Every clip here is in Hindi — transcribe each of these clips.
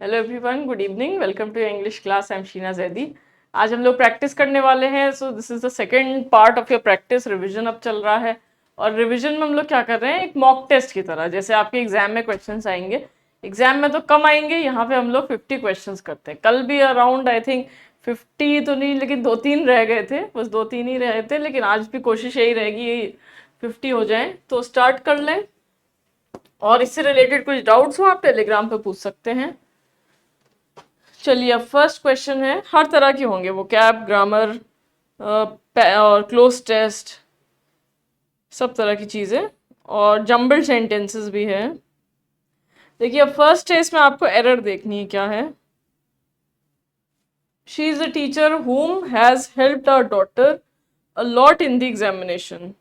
Hello everyone, good evening. Welcome to English class. I am Sheena Zaidi. आज हम लोग प्रैक्टिस करने वाले हैं। So this is the second part of your practice. Revision अब चल रहा है और रिवीजन में हम लोग क्या कर रहे हैं, एक मॉक टेस्ट की तरह। जैसे आपके एग्जाम में क्वेश्चंस आएंगे, एग्जाम में तो कम आएंगे, यहाँ पे हम लोग 50 क्वेश्चंस करते हैं। कल भी अराउंड आई थिंक 50 तो नहीं, लेकिन 2-3 रह गए थे, बस 2-3 ही रहे थे। लेकिन आज भी कोशिश यही रहेगी 50 हो जाए। तो स्टार्ट कर लें, और इससे रिलेटेड कुछ डाउट्स हो आप टेलीग्राम पे पूछ सकते हैं। चलिए, अब फर्स्ट क्वेश्चन है। हर तरह के होंगे, वो कैब, ग्रामर और क्लोज टेस्ट, सब तरह की चीज़ें, और जम्बल सेंटेंसेस भी है। देखिए, अब फर्स्ट है, इसमें आपको एरर देखनी है क्या है। She is a teacher whom has helped our daughter a lot in the examination.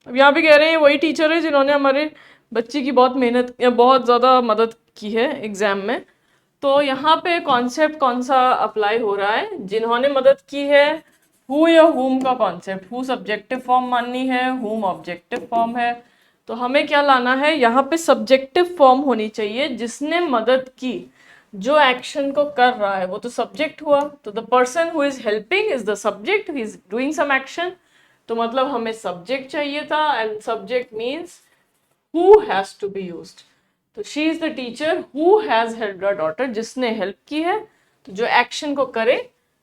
अब यहाँ पे कह रहे हैं वही टीचर है जिन्होंने हमारे बच्चे की बहुत मेहनत या बहुत ज़्यादा मदद की है एग्जाम में। तो यहाँ पे कॉन्सेप्ट कौन सा अप्लाई हो रहा है, जिन्होंने मदद की है। हु या हुम का कॉन्सेप्ट, हु सब्जेक्टिव फॉर्म माननी है, हुम ऑब्जेक्टिव फॉर्म है। तो हमें क्या लाना है, यहाँ पे सब्जेक्टिव फॉर्म होनी चाहिए। जिसने मदद की, जो एक्शन को कर रहा है, वो तो सब्जेक्ट हुआ। तो the person who is helping is the subject, who is doing some action. तो मतलब हमें सब्जेक्ट चाहिए था, and subject means who has to be used. तो she is the teacher who has helped a daughter, जिसने हेल्प की है। तो जो एक्शन को करे,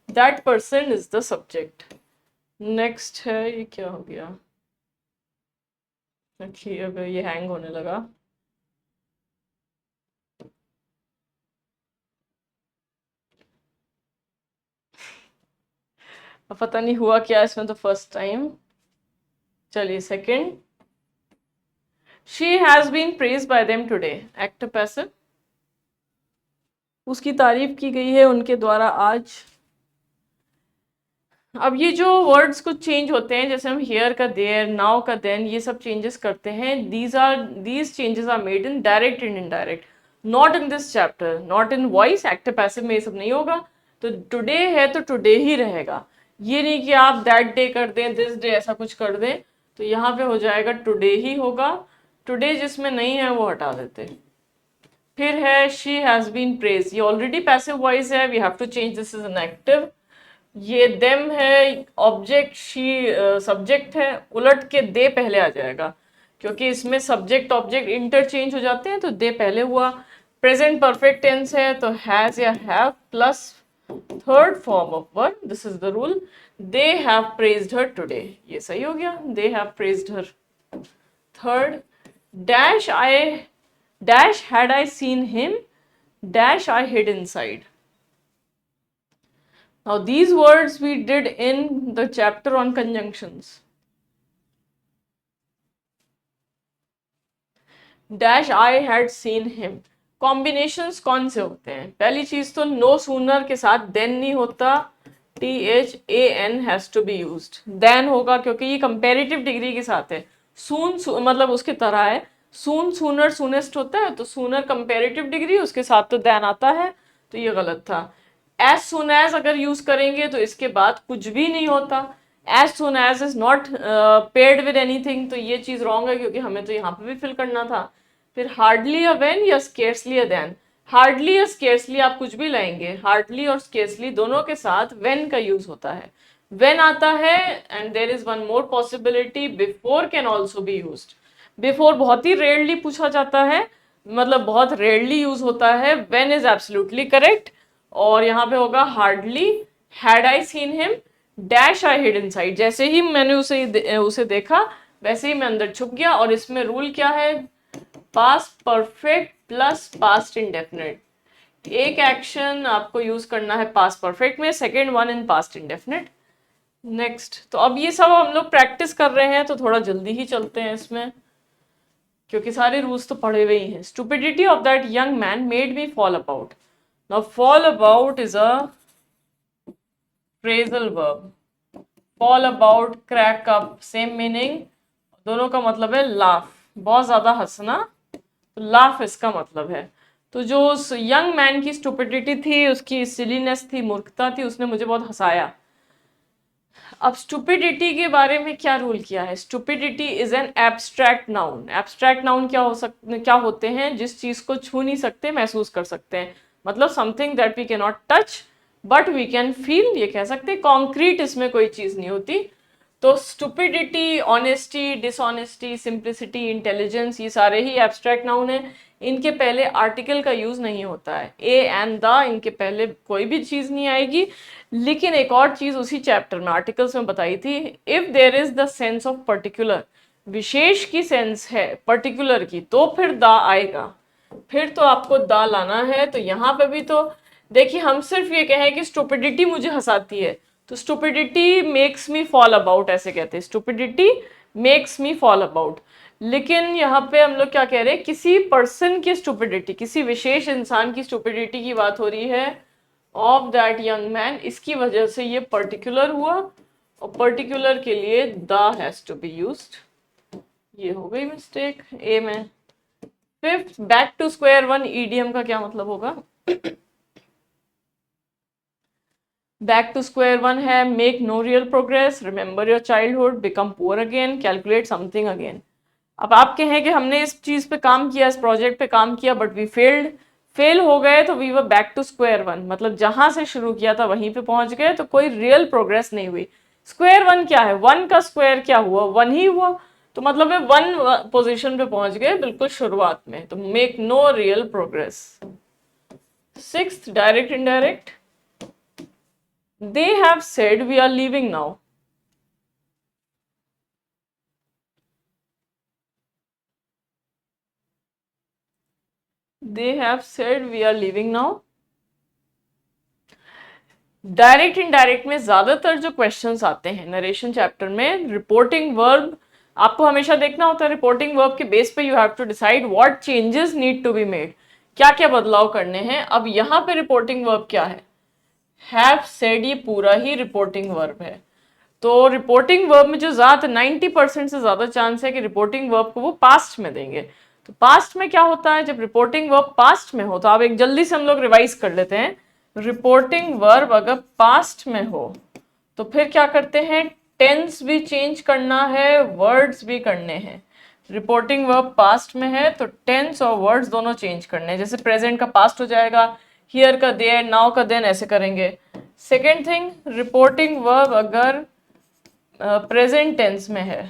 that person is the subject. Next है, ये क्या हो गया, देखिए अब ये हैंग होने लगा। अब पता नहीं हुआ क्या इसमें, तो फर्स्ट टाइम। चलिए second, she has been praise by them today, active passive. उसकी तारीफ की गई है उनके द्वारा आज। अब ये जो वर्ड्स कुछ चेंज होते हैं, जैसे हम हेयर का देयर, नाउ का देन, ये सब चेंजेस करते हैं। These changes are made in direct and indirect, not in this chapter, not in voice. Active passive में ये सब नहीं होगा। तो टुडे है तो टुडे ही रहेगा। ये नहीं कि आप दैट डे कर दें, दिस डे, ऐसा कुछ कर दें। तो यहाँ पे हो जाएगा टुडे ही होगा। टुडे जिसमें नहीं है वो हटा देते। फिर है शी हैज बीन प्रेज, ये ऑलरेडी पैसिव वॉइस है, we have to change this is an active. ये देम है, ऑब्जेक्ट, शी सब्जेक्ट है, उलट के दे पहले आ जाएगा, क्योंकि इसमें सब्जेक्ट ऑब्जेक्ट इंटरचेंज हो जाते हैं। तो दे पहले हुआ। प्रेजेंट परफेक्ट टेंस है तो हैज या have plus third form of verb, this is the rule. They have praised her today, ये सही हो गया, they have praised her. Third, dash had I seen him, dash I hid inside. Now these words we did in the chapter on conjunctions. Dash I had seen him. Combinations कौन से होते हैं? पहली चीज तो नो सूनर के साथ देन नहीं होता, THAN has to be used. Then होगा क्योंकि ये कंपेरेटिव डिग्री के साथ है। मतलब उसके तरह है। सून, सूनर, सूनेस्ट होता है, तो सूनर कंपेरेटिव डिग्री, उसके साथ तो देन आता है। तो ये गलत था। एज सुन एज अगर यूज करेंगे तो इसके बाद कुछ भी नहीं होता। As soon as is not paired with anything, तो ये चीज रॉन्ग है, क्योंकि हमें तो यहाँ पे भी फिल करना था। फिर हार्डली अ वेन या स्केर्सली अ देन। हार्डली या स्केर्सली आप कुछ भी लाएंगे, हार्डली और स्केर्सली दोनों के साथ वेन का यूज होता है। वेन आता है, and there is one more possibility, before can also be used. Before बहुत ही रेयरली पूछा जाता है, मतलब बहुत रेयरली यूज होता है। When is absolutely correct. और यहाँ पे होगा hardly, had I seen him, dash I hid inside. जैसे ही मैंने उसे देखा, वैसे ही मैं अंदर छुप गया। और इसमें रूल क्या है, past perfect plus past indefinite. एक एक्शन आपको यूज करना है पास्ट परफेक्ट में, second one in past indefinite. Next, तो अब ये सब हम लोग प्रैक्टिस कर रहे हैं, तो थोड़ा जल्दी ही चलते हैं इसमें, क्योंकि सारे रूल्स तो पढ़े हुए ही हैं। Stupidity of that young man made me fall about. Now fall about is a phrasal verb. Fall about, crack up, same meaning, दोनों का मतलब है लाफ, बहुत ज्यादा हंसना। तो लाफ इसका मतलब है। तो जो उस यंग मैन की स्टुपिडिटी थी, उसकी सिलीनेस थी, मूर्खता थी, उसने मुझे बहुत हंसाया। अब स्टुपिडिटी के बारे में क्या रूल किया है, stupidity is an abstract noun. Abstract noun क्या होते हैं, जिस चीज को छू नहीं सकते, महसूस कर सकते हैं। मतलब something that we can not touch but we can feel, ये कह सकते हैं। कॉन्क्रीट इसमें कोई चीज नहीं होती। तो stupidity, honesty, dishonesty, simplicity, intelligence, ये सारे ही एब्स्ट्रैक्ट नाउन है। इनके पहले आर्टिकल का यूज नहीं होता है, ए एंड द, इनके पहले कोई भी चीज नहीं आएगी। लेकिन एक और चीज उसी चैप्टर में आर्टिकल्स में बताई थी, if there is the sense of particular, विशेष की सेंस है पर्टिकुलर की, तो फिर द आएगा, फिर तो आपको द लाना है। तो यहाँ पे भी तो देखिए, हम सिर्फ ये कहें कि स्टुपिडिटी मुझे हंसाती है, तो stupidity makes me fall about ऐसे कहते हैं, stupidity makes me fall about. लेकिन यहाँ पे हम लोग क्या कह रहे हैं, किसी पर्सन की स्टुपिडिटी, किसी विशेष इंसान की स्टुपिडिटी की बात हो रही है, ऑफ दैट यंग मैन, इसकी वजह से ये पर्टिकुलर हुआ, और पर्टिकुलर के लिए the has to be used. ये हो गई मिस्टेक ए में। Fifth, back to square one, idiom का क्या मतलब होगा? बैक टू स्क्वायर वन है make no real progress, remember your childhood, become poor again, calculate something again. अब आप कहें कि हमने इस चीज पे काम किया, इस प्रोजेक्ट पे काम किया, बट वी फेल्ड, फेल हो गए, तो we were back to square one, मतलब जहां से शुरू किया था वहीं पे पहुंच गए, तो कोई रियल प्रोग्रेस नहीं हुई। स्क्वायर वन क्या है? वन का स्क्वायर क्या हुआ? वन ही हुआ, तो मतलब वे वन पोजीशन पे पहुंच गए बिल्कुल शुरुआत में। तो make no real progress. Sixth, direct indirect, they have said we are leaving now, they have said we are leaving now। Direct indirect में ज्यादातर जो क्वेश्चंस आते हैं नरेशन चैप्टर में, रिपोर्टिंग वर्ब आपको हमेशा देखना होता है। रिपोर्टिंग वर्ब के बेस पे you have to decide what changes need to be made, क्या क्या बदलाव करने हैं। अब यहाँ पे रिपोर्टिंग वर्ब क्या है? हैव सेड, ये पूरा ही रिपोर्टिंग वर्ब है। तो रिपोर्टिंग वर्ब में जो ज्यादा 90% से ज्यादा चांस है कि रिपोर्टिंग वर्ब को वो पास्ट में देंगे। तो पास्ट में क्या होता है? जब रिपोर्टिंग वर्ब पास्ट में हो, तो आप एक जल्दी से हम लोग रिवाइज कर लेते हैं। रिपोर्टिंग वर्ब अगर पास्ट में हो तो फिर क्या करते हैं? टेंस भी चेंज करना है, वर्ड्स भी करने हैं। रिपोर्टिंग वर्ब पास्ट में है तो टेंस और वर्ड्स दोनों चेंज करने हैं। जैसे प्रेजेंट का पास्ट हो जाएगा, हियर का देयर, नाउ का देन, ऐसे करेंगे। सेकेंड थिंग, रिपोर्टिंग वर्ब अगर प्रेजेंट टेंस में है,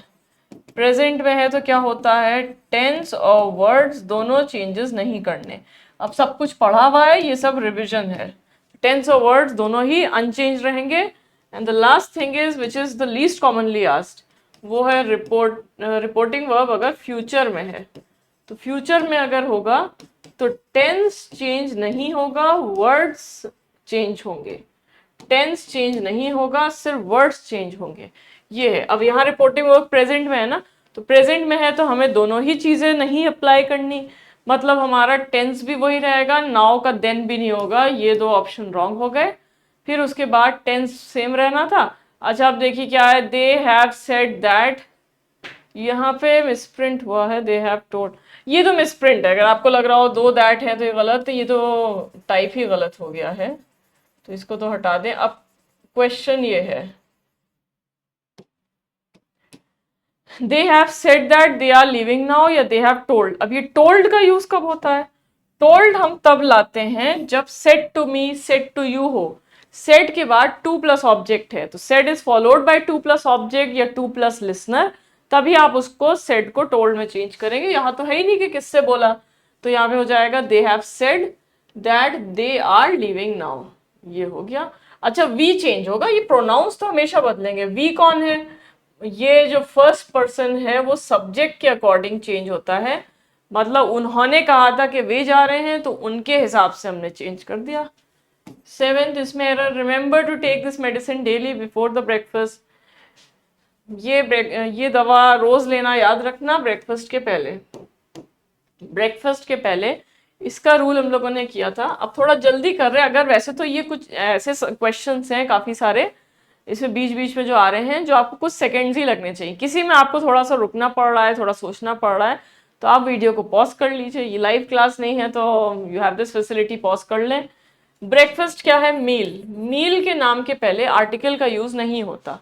प्रेजेंट में है तो क्या होता है? टेंस और वर्ड्स दोनों चेंजेस नहीं करने। अब सब कुछ पढ़ा हुआ है, ये सब रिविजन है। टेंस और वर्ड्स दोनों ही अनचेंज रहेंगे। And the last thing is which is the least commonly asked, वो है रिपोर्टिंग वर्ब अगर फ्यूचर में है। तो फ्यूचर में अगर होगा तो टेंस चेंज नहीं होगा, वर्ड्स चेंज होंगे। टेंस चेंज नहीं होगा, सिर्फ वर्ड्स चेंज होंगे। ये है। अब यहाँ रिपोर्टिंग वर्ब प्रेजेंट में है ना, तो प्रेजेंट में है तो हमें दोनों ही चीजें नहीं अप्लाई करनी, मतलब हमारा टेंस भी वही रहेगा, नाउ का देन भी नहीं होगा। ये दो ऑप्शन रॉन्ग हो गए। फिर उसके बाद टेंस सेम रहना था। अच्छा अब देखिए क्या है, दे हैव सेड दैट, यहाँ पे मिसप्रिंट हुआ है, दे हैव टोल्ड, ये तो मिसप्रिंट है। अगर आपको लग रहा हो दो दैट है तो ये गलत, तो ये तो टाइप ही गलत हो गया है, तो इसको तो हटा दें। अब क्वेश्चन ये है, they have said that they are living now या दे हैव टोल्ड। अब ये टोल्ड का यूज कब होता है? टोल्ड हम तब लाते हैं जब said to me, said to you हो। सेड के बाद टू प्लस ऑब्जेक्ट है, तो said is followed by to plus object या टू प्लस लिसनर, तभी आप उसको सेड को टोल्ड में चेंज करेंगे। यहाँ तो है ही नहीं कि किससे बोला, तो यहाँ पे हो जाएगा they have said that they are living now, ये हो गया। अच्छा वी चेंज होगा, ये प्रोनाउंस तो हमेशा बदलेंगे। वी कौन है? ये जो फर्स्ट पर्सन है वो सब्जेक्ट के अकॉर्डिंग चेंज होता है, मतलब उन्होंने कहा था कि वे जा रहे हैं तो उनके हिसाब से हमने चेंज कर दिया। सेवेंथ, इसमें error, remember to take this medicine daily before the breakfast. ये दवा रोज लेना याद रखना ब्रेकफास्ट के पहले। ब्रेकफास्ट के पहले इसका रूल हम लोगों ने किया था। अब थोड़ा जल्दी कर रहे हैं, अगर वैसे तो ये कुछ ऐसे क्वेश्चंस हैं काफी सारे इसमें बीच बीच में जो आ रहे हैं, जो आपको कुछ सेकंड्स ही लगने चाहिए। किसी में आपको थोड़ा सा रुकना पड़ रहा है, थोड़ा सोचना पड़ रहा है, तो आप वीडियो को पॉज कर लीजिए। ये लाइव क्लास नहीं है तो you have this facility, pause कर लें। ब्रेकफास्ट क्या है? मील। मील के नाम के पहले आर्टिकल का यूज नहीं होता।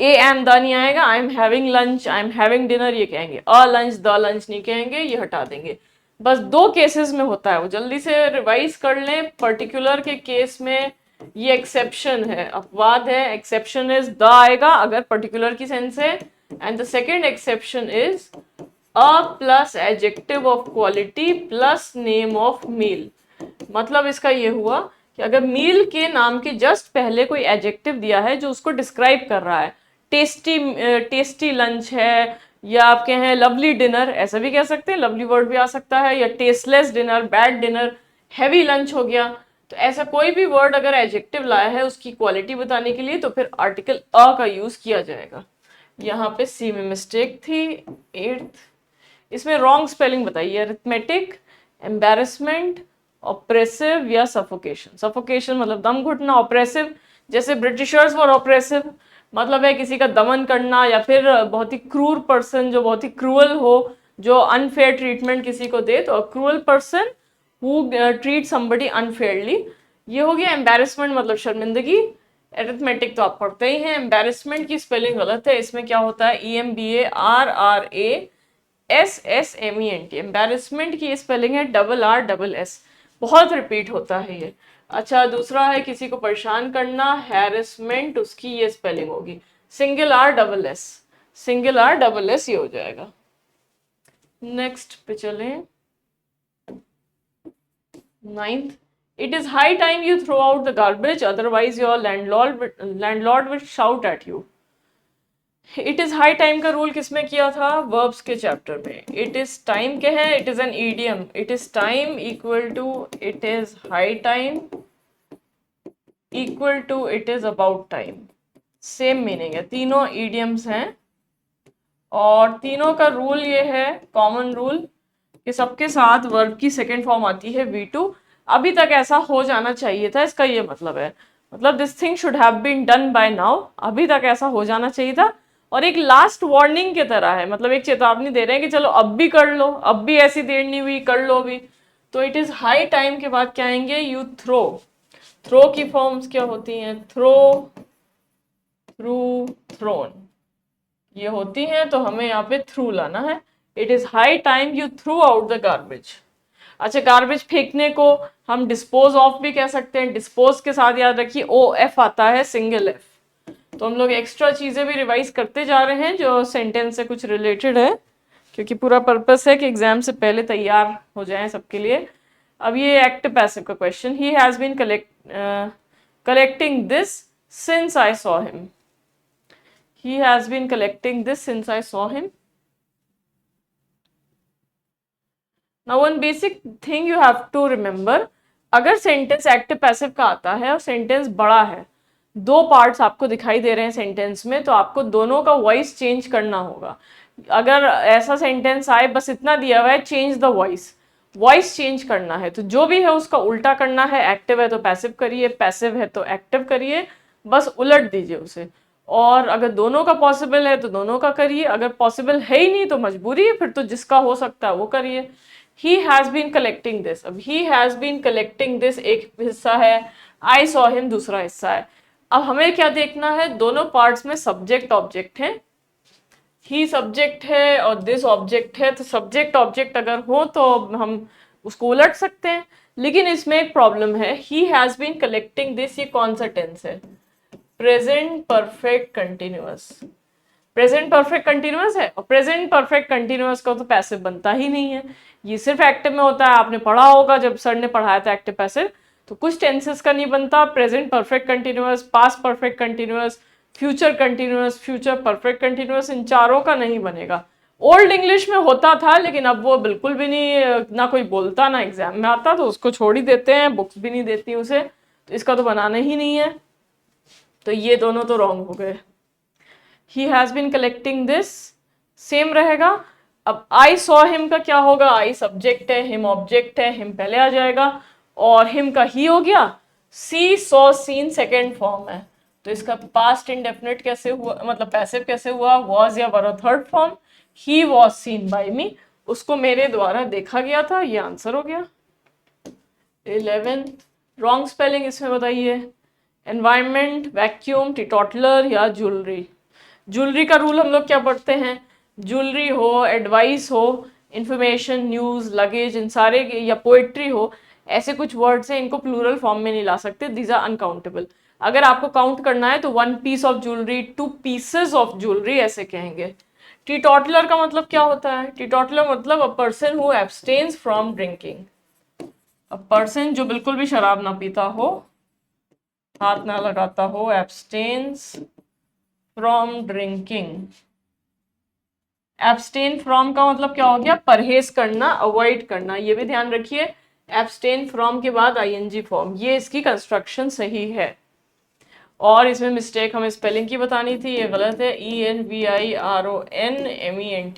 ए एम द नहीं आएगा, I am having lunch, I am having dinner ये कहेंगे। अ लंच, द लंच नहीं कहेंगे, ये हटा देंगे। बस 2 केसेस में होता है, वो जल्दी से रिवाइज कर लें। पर्टिकुलर के केस में ये एक्सेप्शन है, अपवाद है। एक्सेप्शन इज द आएगा अगर पर्टिकुलर की सेंस है, and the second exception is a plus adjective of quality plus name of meal. मतलब इसका ये हुआ कि अगर मील के नाम के जस्ट पहले कोई एडजेक्टिव दिया है जो उसको डिस्क्राइब कर रहा है, टेस्टी टेस्टी लंच है, या आप कहें लवली डिनर, ऐसा भी कह सकते हैं, लवली वर्ड भी आ सकता है, या tasteless dinner, bad dinner, heavy lunch हो गया। तो ऐसा कोई भी वर्ड अगर एडजेक्टिव लाया है उसकी क्वालिटी बताने के लिए तो फिर आर्टिकल अ का यूज किया जाएगा। यहाँ पे सी में मिस्टेक थी। 8th, इसमें रॉन्ग स्पेलिंग बताइए। अरिथमेटिक, एम्बेरसमेंट, ऑप्रेसिव या सफोकेशन। सफोकेशन मतलब दम घुटना, ऑप्रेसिव जैसे ब्रिटिशर्स वर ऑप्रेसिव, मतलब है किसी का दमन करना, या फिर बहुत ही क्रूर पर्सन जो बहुत ही क्रूअल हो, जो अनफेयर ट्रीटमेंट किसी को दे, तो cruel person who treat somebody unfairly. ये हो गया एम्बेरसमेंट मतलब शर्मिंदगी। एरिथमेटिक तो आप पढ़ते ही हैं। एम्बेरसमेंट की स्पेलिंग गलत है, इसमें क्या होता है EMBARRASSMENT। एम्बेरसमेंट की स्पेलिंग है RRSS। बहुत रिपीट होता है ये। अच्छा, दूसरा है किसी को परेशान करना, हैरेसमेंट, उसकी ये स्पेलिंग होगी SR, SR, ये हो जाएगा। नेक्स्ट पे चलें। 9th, it is high time you throw out the garbage, otherwise your landlord will shout at you. It is high time का रूल किसमें किया था? वर्ब्स के चैप्टर में। इट इज टाइम के है, it is an idiom. It is time equal to it is high time equal to it is about time. Same meaning है, तीनों ईडियम्स हैं और तीनों का रूल ये है, कॉमन रूल, कि सबके साथ वर्ब की सेकेंड फॉर्म आती है V2। अभी तक ऐसा हो जाना चाहिए था, इसका ये मतलब है, मतलब this thing should have been done by now, अभी तक ऐसा हो जाना चाहिए था। और एक लास्ट वार्निंग की तरह है, मतलब एक चेतावनी दे रहे हैं कि चलो अब भी कर लो, अब भी ऐसी देर नहीं हुई, कर लो भी। तो इट इज हाई टाइम के बाद क्या आएंगे? You throw. थ्रो की फॉर्म्स क्या होती हैं? थ्रो, थ्रू, थ्रोन, ये होती हैं, तो हमें यहाँ पे थ्रू लाना है। It is high time you through out the garbage. अच्छा, गार्बेज फेंकने को हम डिस्पोज ऑफ भी कह सकते हैं। डिस्पोज के साथ याद रखिए OF आता है, सिंगल F। तो हम लोग एक्स्ट्रा चीजें भी रिवाइज करते जा रहे हैं जो सेंटेंस से कुछ रिलेटेड है, क्योंकि पूरा पर्पस है कि एग्जाम से पहले तैयार हो जाएं सबके लिए। अब ये एक्टिव पैसिव का question, he has been collecting this since I saw him. He has been collecting this since I saw him. Now one basic thing you have to remember, अगर सेंटेंस एक्टिव पैसिव का आता है और सेंटेंस बड़ा है, 2 पार्ट्स आपको दिखाई दे रहे हैं सेंटेंस में, तो आपको दोनों का वॉइस चेंज करना होगा। अगर ऐसा सेंटेंस आए बस इतना दिया हुआ है change the voice, voice change करना है तो जो भी है उसका उल्टा करना है। एक्टिव है तो पैसिव करिए, पैसिव है तो एक्टिव करिए, बस उलट दीजिए उसे। और अगर दोनों का पॉसिबल है तो दोनों का करिए, अगर पॉसिबल है ही नहीं तो मजबूरी है, फिर तो जिसका हो सकता है वो करिए। He has been collecting this, अब he has been collecting this एक हिस्सा है, आई सॉ हिम दूसरा हिस्सा है। अब हमें क्या देखना है? दोनों पार्ट्स में सब्जेक्ट ऑब्जेक्ट है, ही सब्जेक्ट है और दिस ऑब्जेक्ट है, तो सब्जेक्ट ऑब्जेक्ट अगर हो तो हम उसको उलट सकते हैं। लेकिन इसमें एक प्रॉब्लम है, he has been collecting this, ये कौन सा टेंस है? Present perfect continuous. Present perfect continuous है, और प्रेजेंट परफेक्ट कंटिन्यूअस का तो पैसिव बनता ही नहीं है, ये सिर्फ एक्टिव में होता है। आपने पढ़ा होगा जब सर ने पढ़ाया था एक्टिव पैसिव, तो कुछ टेंसेस का नहीं बनता। Present perfect continuous, past perfect continuous, future continuous, future perfect continuous, इन चारों का नहीं बनेगा। ओल्ड इंग्लिश में होता था लेकिन अब वो बिल्कुल भी नहीं, ना कोई बोलता ना एग्जाम में आता, तो उसको छोड़ ही देते हैं, बुक्स भी नहीं देती उसे, तो इसका तो बनाना ही नहीं है। तो ये दोनों तो रॉन्ग हो गए। He has been collecting this same रहेगा। अब आई सॉ हिम का क्या होगा? आई सब्जेक्ट है, हिम ऑब्जेक्ट है, हिम पहले आ जाएगा, और हिम का ही हो गया। See saw seen second form है, तो इसका पास्ट इंडेफिनिट कैसे हुआ, मतलब पैसिव कैसे हुआ? वॉज या were third form. He was seen by me, उसको मेरे द्वारा देखा गया था, ये आंसर हो गया। 11th, रॉन्ग स्पेलिंग इसमें बताइए। एनवायरमेंट, वैक्यूम, टीटॉटलर या ज्वेलरी। ज्वेलरी का रूल हम लोग क्या पढ़ते हैं? ज्वेलरी हो, एडवाइस हो, इंफॉर्मेशन, न्यूज, लगेज, इन सारे या पोएट्री हो, ऐसे कुछ वर्ड्स हैं, इनको प्लूरल फॉर्म में नहीं ला सकते, दीज आर अनकाउंटेबल। अगर आपको काउंट करना है तो 1 piece of jewellery, 2 pieces of jewellery ऐसे कहेंगे। टीटॉटलर का मतलब क्या होता है? टीटॉटलर मतलब अ person who abstains from drinking, a person जो बिल्कुल भी शराब ना पीता हो, हाथ ना लगाता हो, abstains from drinking. Abstain from का मतलब क्या हो गया? परहेज करना, अवॉइड करना, ये भी ध्यान रखिए। एब्सटेन फ्रॉम के बाद आईएनजी फॉर्म, ये इसकी कंस्ट्रक्शन सही है। और इसमें मिस्टेक हमें स्पेलिंग की बतानी थी, ये गलत है। ENVIRONMENT,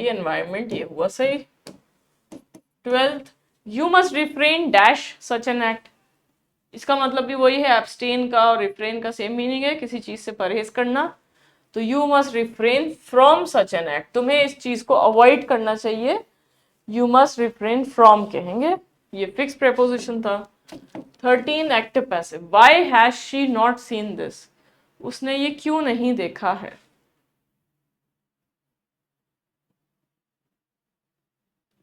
एनवायरमेंट, ये हुआ सही। 12th, you must refrain dash such an act. इसका मतलब भी वही है, एब्सटेन का और रिफ्रेन का सेम मीनिंग है, किसी चीज से परहेज करना। तो you must refrain from such an act, तुम्हें इस चीज को अवॉइड करना चाहिए, यू मस्ट रिफ्रेन फ्रॉम कहेंगे, ये फिक्स प्रेपोजिशन था। 13 active passive, why has she not seen this, उसने ये क्यों नहीं देखा है?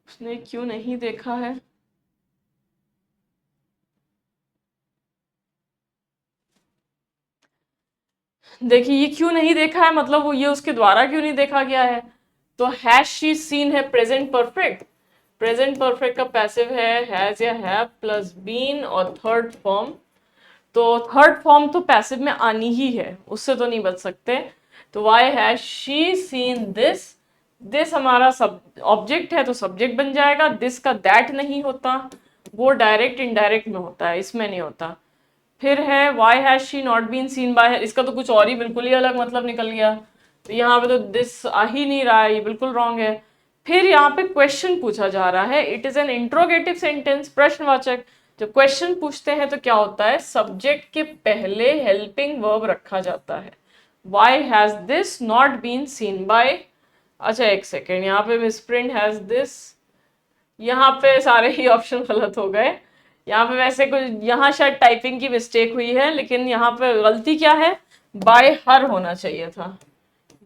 उसने क्यों नहीं देखा है? देखिए ये क्यों नहीं देखा है मतलब वो ये उसके द्वारा क्यों नहीं देखा गया है। तो हैज शी सीन है प्रेजेंट परफेक्ट, प्रेजेंट परफेक्ट का पैसिव है हैज या हैव प्लस बीन और थर्ड फॉर्म। तो थर्ड फॉर्म तो पैसिव में आनी ही है, उससे तो नहीं बच सकते। तो why has she seen this, this हमारा सब ऑब्जेक्ट है तो सब्जेक्ट बन जाएगा, दिस का दैट नहीं होता, वो डायरेक्ट इनडायरेक्ट में होता है, इसमें नहीं होता। फिर है why has she not been seen by, इसका तो कुछ और ही बिल्कुल ही अलग मतलब निकल गया। तो यहाँ पे तो दिस आ ही नहीं रहा है, ये बिल्कुल रॉन्ग है। फिर यहाँ पे क्वेश्चन पूछा जा रहा है, it is N interrogative sentence, प्रश्नवाचक। जब क्वेश्चन पूछते हैं तो क्या होता है, सब्जेक्ट के पहले हेल्पिंग वर्ब रखा जाता है। Why has this not been seen by, अच्छा एक सेकेंड, यहाँ पे मिस प्रिंट हैज दिस, यहाँ पे सारे ही ऑप्शन गलत हो गए। यहाँ पे वैसे कुछ, यहाँ शायद टाइपिंग की मिस्टेक हुई है, लेकिन यहाँ पे गलती क्या है, बाय हर होना चाहिए था,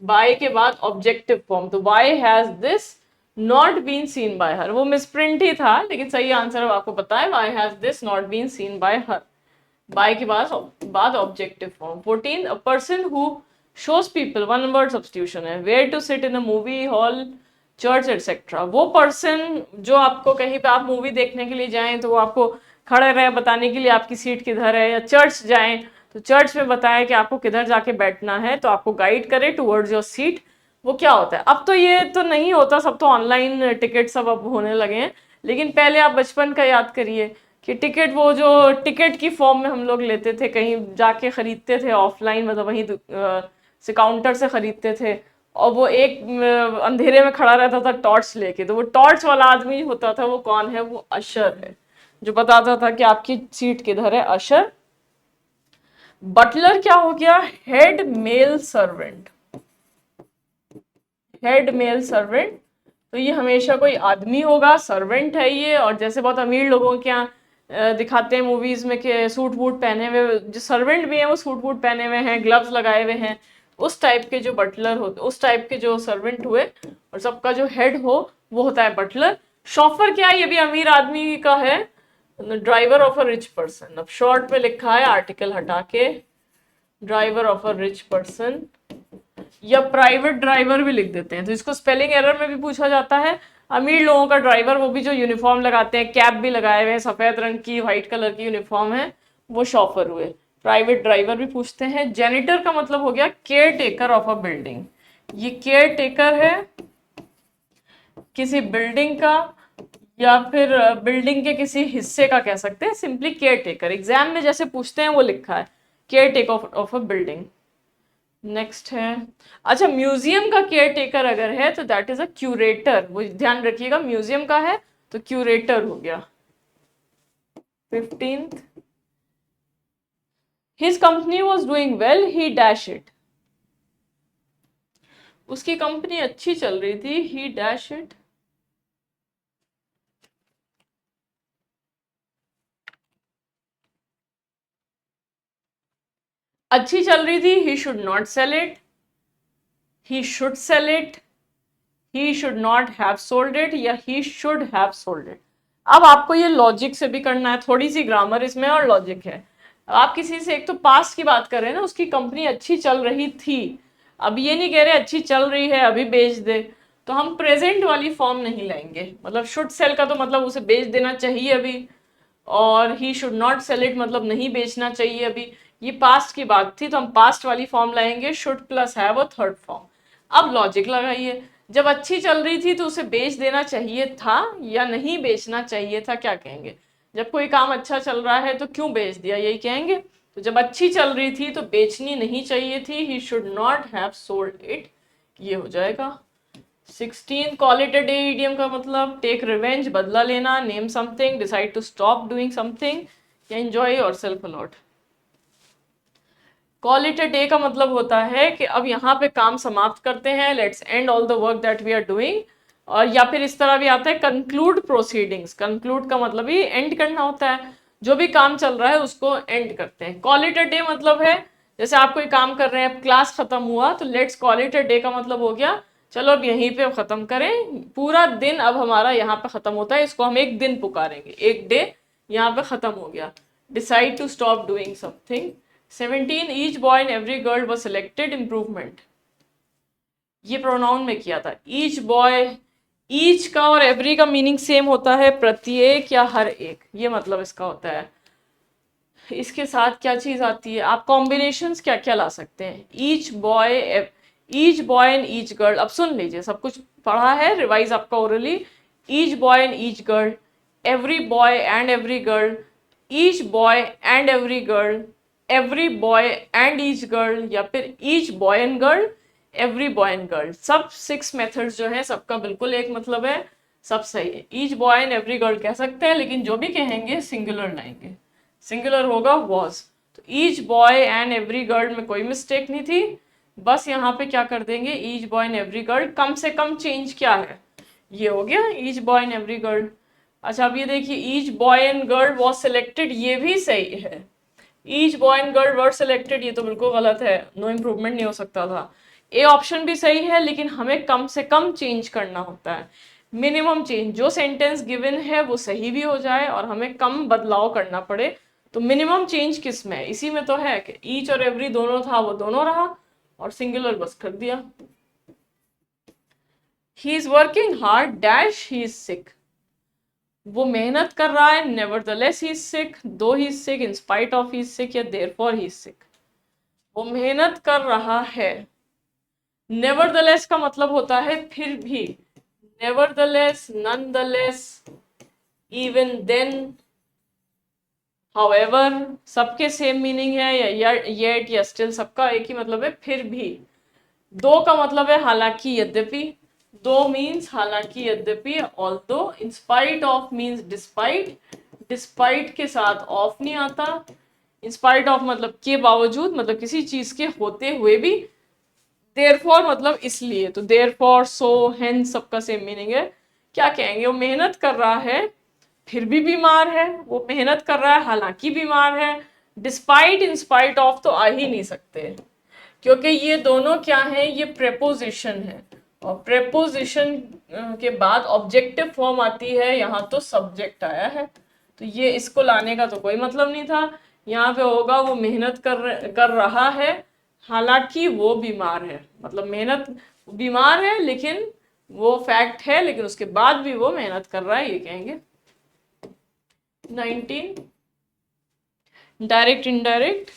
बाय के बाद ऑब्जेक्टिव फॉर्म। तो why has this not been seen by her, वो मिसप्रिंट ही था, लेकिन सही आंसर आपको पता है, why has this not been seen by her, by के बाद objective form. 14, a person who shows people, one word substitution है, where to sit in a movie hall, church etcetera. वो पर्सन जो आपको कहीं पे आप मूवी देखने के लिए जाएं तो वो आपको खड़े रहे बताने के लिए आपकी सीट किधर है, या चर्च जाएं तो चर्च में बताए कि आपको किधर जाके बैठना है, तो आपको गाइड करे टुवर्ड्स योर सीट। वो क्या होता है, अब तो ये तो नहीं होता, सब तो ऑनलाइन टिकट सब अब होने लगे हैं, लेकिन पहले आप बचपन का याद करिए कि टिकट, वो जो टिकट की फॉर्म में हम लोग लेते थे, कहीं जाके खरीदते थे ऑफलाइन, मतलब वहीं से काउंटर से खरीदते थे। और वो एक अंधेरे में खड़ा रहता था टॉर्च लेके, तो वो टॉर्च वाला आदमी होता था, वो कौन है, वो अशर है, जो बताता था कि आपकी सीट किधर है, अशर। बटलर क्या हो गया, head male servant, head male servant. तो ये हमेशा कोई आदमी होगा, सर्वेंट है ये। और जैसे बहुत अमीर लोगों के यहाँ दिखाते हैं मूवीज में कि सूट वूट पहने हुए जो सर्वेंट भी हैं, वो सूट वूट पहने हुए हैं, ग्लव्स लगाए हुए हैं, उस टाइप के जो बटलर होते, उस टाइप के जो सर्वेंट हुए, और सबका जो हेड हो वो होता है बटलर। शॉफर क्या है, ये भी अमीर आदमी का है, driver of a rich person. अब शॉर्ट में लिखा है, आर्टिकल हटा के, driver of a rich person, या प्राइवेट ड्राइवर भी लिख देते हैं, तो इसको स्पेलिंग एरर में भी पूछा जाता है। अमीर लोगों का ड्राइवर, वो भी जो यूनिफॉर्म लगाते हैं, कैप भी लगाए हुए हैं, सफेद रंग की व्हाइट कलर की यूनिफॉर्म है, वो शॉफर हुए। प्राइवेट ड्राइवर भी पूछते हैं। जेनिटर का मतलब हो गया care taker of a building, ये केयर टेकर है किसी बिल्डिंग का, या फिर बिल्डिंग के किसी हिस्से का कह सकते हैं, सिंपली केयर टेकर। एग्जाम में जैसे पूछते हैं वो लिखा है, care taker of a building. Next है, अच्छा म्यूजियम का केयर टेकर अगर है तो दैट इज अ क्यूरेटर, वो ध्यान रखिएगा, म्यूजियम का है तो क्यूरेटर हो गया। 15th, his company was doing well he dash it, उसकी कंपनी अच्छी चल रही थी, ही डैश इट। अच्छी चल रही थी, he should not sell it, he should sell it, he should not have sold it या he should have sold it. अब आपको ये लॉजिक से भी करना है, थोड़ी सी ग्रामर इसमें और लॉजिक है। अब आप किसी से, एक तो पास्ट की बात कर रहे हैं ना, उसकी कंपनी अच्छी चल रही थी, अब ये नहीं कह रहे अच्छी चल रही है अभी बेच दे, तो हम प्रेजेंट वाली फॉर्म नहीं लेंगे। मतलब शुड सेल का तो मतलब उसे बेच देना चाहिए अभी, और he should not sell it मतलब नहीं बेचना चाहिए अभी। ये पास्ट की बात थी तो हम पास्ट वाली फॉर्म लाएंगे, should plus have a third form. अब लॉजिक लगाइए, जब अच्छी चल रही थी तो उसे बेच देना चाहिए था या नहीं बेचना चाहिए था, क्या कहेंगे? जब कोई काम अच्छा चल रहा है तो क्यों बेच दिया, यही कहेंगे। तो जब अच्छी चल रही थी तो बेचनी नहीं चाहिए थी, he should not have sold it, ये हो जाएगा। 16 call it a day idiom का मतलब टेक रिवेंज, बदला लेना, name something, decide to stop doing something, या enjoy yourself a lot. Call it a day का मतलब होता है कि अब यहाँ पे काम समाप्त करते हैं, let's end all the work that we are doing. और या फिर इस तरह भी आता है कंक्लूड प्रोसीडिंग्स, कंक्लूड का मतलब ही एंड करना होता है, जो भी काम चल रहा है उसको एंड करते हैं। कॉल इट अ डे मतलब है जैसे आप कोई काम कर रहे हैं, क्लास खत्म हुआ तो let's call it a day का मतलब हो गया चलो अब यहीं पे खत्म करें, पूरा दिन अब हमारा यहाँ पे खत्म होता है, इसको हम एक दिन पुकारेंगे, एक डे यहाँ पे खत्म हो गया। Decide to stop doing something. 17 each boy and every girl was selected improvement, ये प्रोनाउन में किया था। ईच बॉय, ईच का और एवरी का मीनिंग सेम होता है, प्रत्येक या हर एक, ये मतलब इसका होता है। इसके साथ क्या चीज आती है, आप कॉम्बिनेशंस क्या क्या ला सकते हैं। Each boy and each girl, अब सुन लीजिए, सब कुछ पढ़ा है, रिवाइज आपका orally. Each boy and each girl, every boy and every girl, each boy and every boy and each girl, या फिर each boy and girl, every boy and girl. सब 6 मेथड्स जो है सबका बिल्कुल एक मतलब है, सब सही है। Each boy and every girl कह सकते हैं, लेकिन जो भी कहेंगे सिंगुलर लाएंगे, सिंगुलर होगा वॉज। तो each boy and every girl में कोई मिस्टेक नहीं थी, बस यहाँ पे क्या कर देंगे, each boy and every girl, कम से कम चेंज क्या है, ये हो गया each boy and every girl. अच्छा अब ये देखिए, each boy and girl was selected, ये भी सही है। Each boy and girl were selected, ये तो बिल्कुल गलत है, नो इम्प्रूवमेंट नहीं हो सकता था। ए ऑप्शन भी सही है, लेकिन हमें कम से कम चेंज करना होता है, मिनिमम चेंज, जो सेंटेंस गिवन है वो सही भी हो जाए और हमें कम बदलाव करना पड़े। तो मिनिमम चेंज किस में, इसी में तो है कि ईच और एवरी दोनों था वो दोनों रहा, और सिंगुलर बस कर दिया। He is working hard dash he is sick, वो मेहनत कर रहा है, नेवरदलेस ही इज सिक, दो he is sick, in spite of he is sick, या देयरफॉर ही इज सिक। वो मेहनत कर रहा है, नेवरदलेस का मतलब होता है फिर भी, nevertheless, nonetheless, even then, however, सबके सेम मीनिंग है, या येट या स्टिल, सबका एक ही मतलब है, फिर भी। दो का मतलब है हालांकि यद्यपि, दो मीन्स हालांकि यद्यपि, although. In spite of means despite, despite के साथ ऑफ नहीं आता। इन स्पाइट ऑफ मतलब के बावजूद, मतलब किसी चीज के होते हुए भी। देयरफॉर मतलब इसलिए, तो देयरफॉर, सो, हेंस सबका सेम मीनिंग है। क्या कहेंगे, वो मेहनत कर रहा है फिर भी बीमार है, वो मेहनत कर रहा है हालांकि बीमार है। डिस्पाइट इन स्पाइट ऑफ तो आ ही नहीं सकते, क्योंकि ये दोनों क्या है, ये प्रेपोजिशन है, और प्रेपोजिशन के बाद ऑब्जेक्टिव फॉर्म आती है, यहाँ तो सब्जेक्ट आया है, तो ये इसको लाने का तो कोई मतलब नहीं था। यहाँ पे होगा वो मेहनत कर रहा है हालांकि वो बीमार है, मतलब मेहनत, बीमार है लेकिन वो फैक्ट है, लेकिन उसके बाद भी वो मेहनत कर रहा है, ये कहेंगे। 19 direct indirect,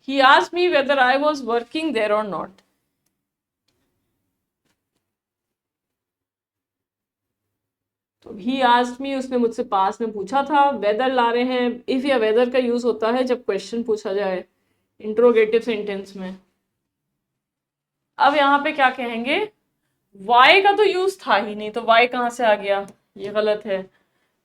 he asked me whether I was working there or not. तो he asked me, उसने मुझसे पास में पूछा था, वेदर ला रहे हैं, इफ या वेदर का यूज होता है जब क्वेश्चन पूछा जाए इंट्रोगेटिव सेंटेंस में। अब यहाँ पे क्या कहेंगे, वाई का तो यूज था ही नहीं, तो वाई कहाँ से आ गया, ये गलत है।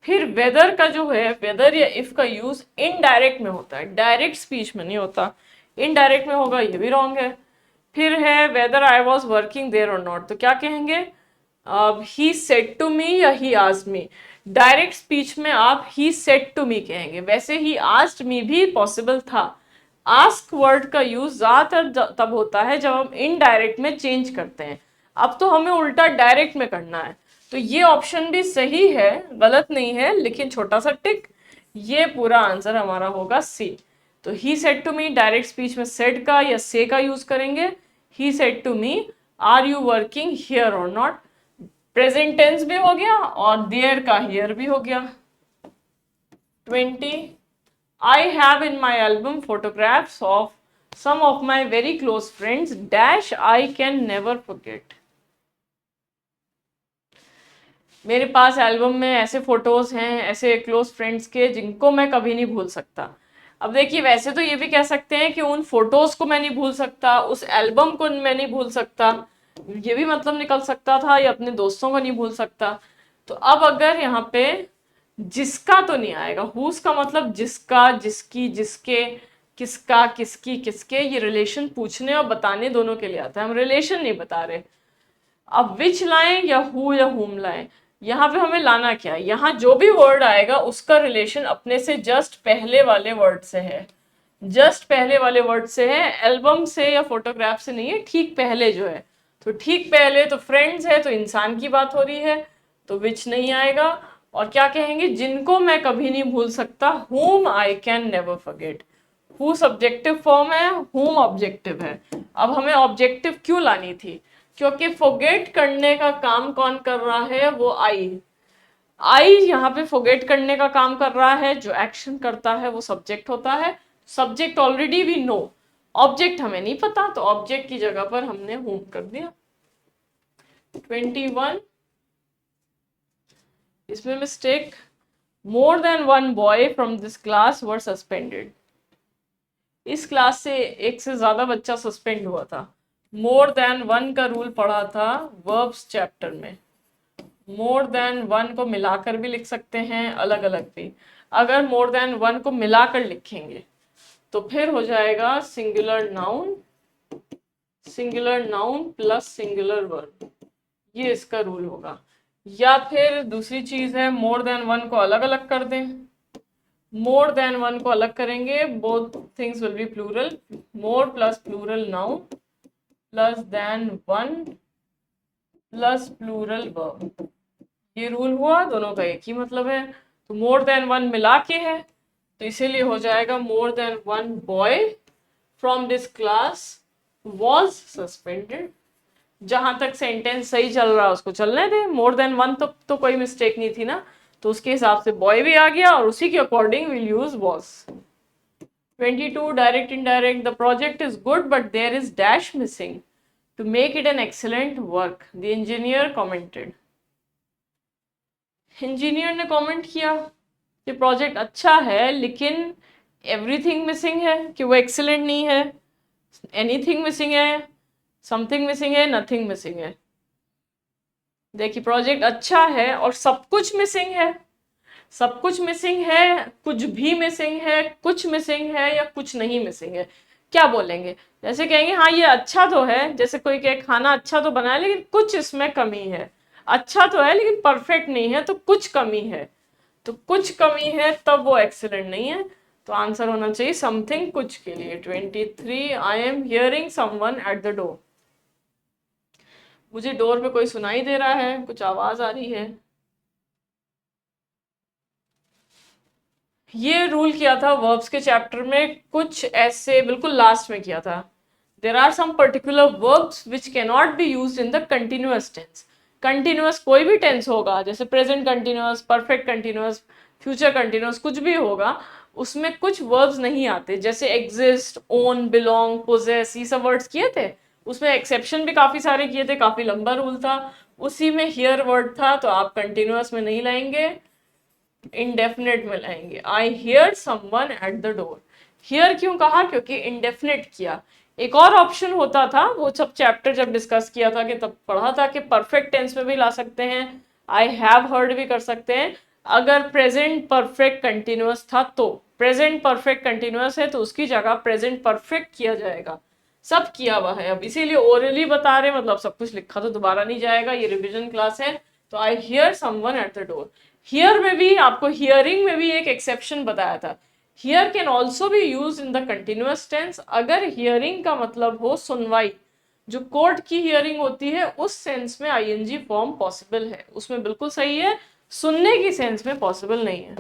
फिर वेदर का जो है, वेदर या इफ का यूज इनडायरेक्ट में होता है, डायरेक्ट स्पीच में नहीं होता, इनडायरेक्ट में होगा, ये भी रॉन्ग है। फिर है whether I was working there और नॉट, तो क्या कहेंगे, ही सेड टू मी या he asked me. Direct speech में आप ही सेड टू मी कहेंगे, वैसे ही आस्क्ड मी भी पॉसिबल था। आस्क वर्ड का यूज ज्यादातर तब होता है जब हम इनडायरेक्ट में चेंज करते हैं। अब तो हमें उल्टा डायरेक्ट में करना है, तो ये ऑप्शन भी सही है, गलत नहीं है, लेकिन छोटा सा टिक, ये पूरा आंसर हमारा होगा सी। तो he said to me, direct speech में सेड का या से का यूज करेंगे। He said to me are you working here और नॉट, प्रेजेंट टेंस भी हो गया और देयर का हियर भी हो गया। 20, I have in my album photographs of some of my very close friends dash I can never forget. मेरे पास एल्बम में ऐसे फोटोज हैं ऐसे क्लोज फ्रेंड्स के जिनको मैं कभी नहीं भूल सकता। अब देखिए, वैसे तो ये भी कह सकते हैं कि उन फोटोज को मैं नहीं भूल सकता, उस एल्बम को मैं नहीं भूल सकता, ये भी मतलब निकल सकता था, या अपने दोस्तों को नहीं भूल सकता। तो अब अगर यहाँ पे जिसका तो नहीं आएगा, हुज का मतलब जिसका, जिसकी, जिसके, किसका, किसकी, किसके, ये रिलेशन पूछने और बताने दोनों के लिए आता है, हम रिलेशन नहीं बता रहे। अब विच लाएं या हु या हुम लाएं, यहाँ पे हमें लाना क्या है, यहाँ जो भी वर्ड आएगा उसका रिलेशन अपने से जस्ट पहले वाले वर्ड से है, जस्ट पहले वाले वर्ड से है, एल्बम से या फोटोग्राफ से नहीं है, ठीक पहले जो है। तो ठीक पहले तो फ्रेंड्स है, तो इंसान की बात हो रही है, तो विच नहीं आएगा। और क्या कहेंगे, जिनको मैं कभी नहीं भूल सकता, whom I can never forget। who subjective form है, whom ऑब्जेक्टिव है। अब हमें ऑब्जेक्टिव क्यों लानी थी, क्योंकि फॉरगेट करने का काम कौन कर रहा है, वो आई यहाँ पे फॉरगेट करने का काम कर रहा है, जो एक्शन करता है वो सब्जेक्ट होता है। Subject already we know, object हमें नहीं पता, तो ऑब्जेक्ट की जगह पर हमने whom कर दिया। 21, इसमें mistake, more than one boy from this class were suspended. इस क्लास से एक से ज्यादा बच्चा सस्पेंड हुआ था। मोर देन वन का रूल पढ़ा था वर्ब्स चैप्टर में। मोर देन वन को मिलाकर भी लिख सकते हैं, अलग अलग भी। अगर मोर देन वन को मिलाकर लिखेंगे तो फिर हो जाएगा singular noun plus singular verb, ये इसका रूल होगा। या फिर दूसरी चीज है, मोर देन वन को अलग अलग कर दें। मोर देन वन को अलग करेंगे, both things will be plural, more plus plural noun plus then one plus plural verb, ये रूल हुआ, दोनों का एक ही मतलब है। तो मोर देन वन मिला के है, तो इसीलिए हो जाएगा more than one boy from this class was suspended. जहां तक सेंटेंस सही चल रहा है उसको चलने दे, मोर देन वन तो कोई मिस्टेक नहीं थी ना, तो उसके हिसाब से बॉय भी आ गया और उसी के according will use was. 22, direct indirect, the project is good but there is dash missing to make it an excellent work, the engineer commented. Engineer ने कमेंट किया कि प्रोजेक्ट अच्छा है लेकिन एवरीथिंग मिसिंग है, कि वो एक्सीलेंट नहीं है, एनीथिंग मिसिंग है, समथिंग मिसिंग है, नथिंग मिसिंग है। देखिए, प्रोजेक्ट अच्छा है और सब कुछ मिसिंग है, सब कुछ मिसिंग है, कुछ भी मिसिंग है, कुछ मिसिंग है, या कुछ नहीं मिसिंग है। क्या बोलेंगे, जैसे कहेंगे हाँ ये अच्छा तो है, जैसे कोई कहे खाना अच्छा तो बना है लेकिन कुछ इसमें कमी है, अच्छा तो है लेकिन परफेक्ट नहीं है, तो कुछ कमी है, तो कुछ कमी है तब वो एक्सीलेंट नहीं है। तो आंसर होना चाहिए समथिंग, कुछ के लिए। 23, I am hearing someone at the door, मुझे डोर पे कोई सुनाई दे रहा है, कुछ आवाज आ रही है। ये रूल किया था वर्ब्स के चैप्टर में, कुछ ऐसे बिल्कुल लास्ट में किया था। There are some particular verbs which cannot be used in the continuous tense. Continuous कोई भी टेंस होगा, जैसे present continuous, perfect continuous, future continuous, कुछ भी होगा, उसमें कुछ वर्ब्स नहीं आते, जैसे एग्जिस्ट, ओन, बिलोंग, पोजेस, ये सब वर्ड्स किए थे, उसमें एक्सेप्शन भी काफी सारे किए थे, काफी लंबा रूल था। उसी में हियर वर्ड था, तो आप कंटिन्यूअस में नहीं लाएंगे, इंडेफिनेट में लाएंगे। I hear someone at the door, here क्यों कहा, क्योंकि इंडेफिनेट किया। एक और ऑप्शन होता था, वो सब चैप्टर जब डिस्कस किया था कि तब पढ़ा था कि परफेक्ट टेंस में भी ला सकते हैं, आई हैव हर्ड भी कर सकते हैं, अगर प्रेजेंट परफेक्ट कंटिन्यूअस था तो। प्रेजेंट परफेक्ट कंटिन्यूअस है तो उसकी जगह प्रेजेंट परफेक्ट किया जाएगा, सब किया हुआ है। अब इसीलिए ओरली बता रहे, मतलब सब कुछ लिखा तो दोबारा नहीं जाएगा, ये रिविजन क्लास है। तो I hear someone at the door, here में भी आपको, हियरिंग में भी एक एक्सेप्शन बताया था, hear can also be use in the continuous tense, अगर हियरिंग का मतलब हो सुनवाई, जो कोर्ट की हियरिंग होती है उस सेंस में आईएनजी फॉर्म पॉसिबल है, उसमें बिल्कुल सही है। सुनने की सेंस में पॉसिबल नहीं है।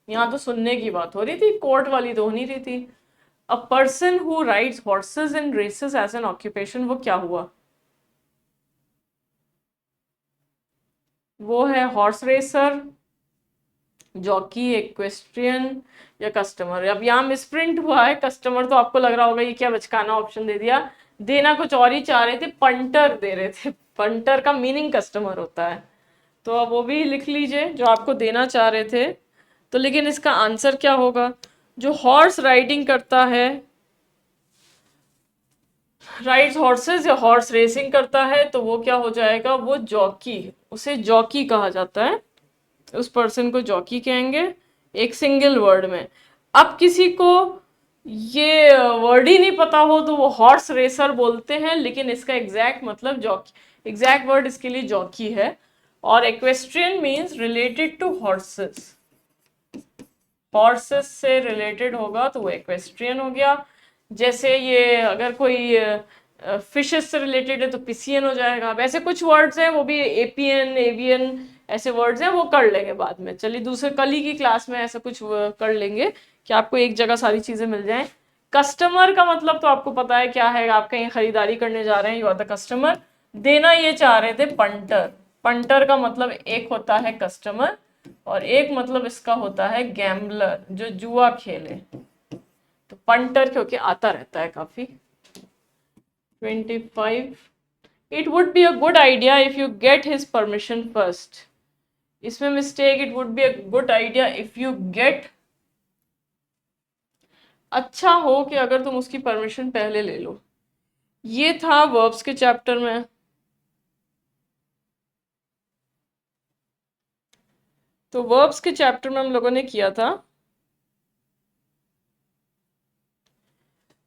यहाँ तो सुनने की बात हो रही थी, कोर्ट वाली तो हो नहीं रही थी। A person who rides horses in races as an occupation, वो क्या हुआ? वो है हॉर्स रेसर, जॉकी, इक्वेस्ट्रियन या कस्टमर। अब यहाँ मिसप्रिंट हुआ है कस्टमर, तो आपको लग रहा होगा ये क्या बचकाना ऑप्शन दे दिया। देना कुछ और ही चाह रहे थे, पंटर दे रहे थे। पंटर का मीनिंग कस्टमर होता है, तो अब वो भी लिख लीजिए जो आपको देना चाह रहे थे। तो लेकिन इसका आंसर क्या होगा? जो हॉर्स राइडिंग करता है, राइड्स हॉर्सेस या हॉर्स रेसिंग करता है, तो वो क्या हो जाएगा? वो जॉकी, उसे जॉकी कहा जाता है, उस पर्सन को जॉकी कहेंगे, एक सिंगल वर्ड में। अब किसी को ये वर्ड ही नहीं पता हो तो वो हॉर्स रेसर बोलते हैं, लेकिन इसका एग्जैक्ट मतलब जॉकी, एग्जैक्ट वर्ड इसके लिए जॉकी है। और equestrian means related to horses, horses से रिलेटेड होगा तो वो इक्वेस्ट्रियन हो गया। जैसे ये अगर कोई फिशेस से रिलेटेड है तो पिसियन हो जाएगा। वैसे कुछ वर्ड्स हैं वो भी एपियन, एवियन ऐसे वर्ड्स हैं, वो कर लेंगे बाद में। चलिए दूसरे कल ही की क्लास में ऐसा कुछ कर लेंगे कि आपको एक जगह सारी चीजें मिल जाएं। कस्टमर का मतलब तो आपको पता है क्या है, आप कहीं खरीदारी करने जा रहे हैं, यू आर द कस्टमर। देना ये चाह रहे थे पंटर, पंटर का मतलब एक होता है कस्टमर और एक मतलब इसका होता है गैम्बलर, जो जुआ खेले। तो पंटर क्योंकि आता रहता है काफी। 25, it would be a good idea if you get his permission first. इसमें mistake, it would be a good idea if you get, अच्छा हो कि अगर तुम उसकी परमिशन पहले ले लो। ये था वर्ब्स के चैप्टर में। तो वर्ब्स के चैप्टर में हम लोगों ने किया था,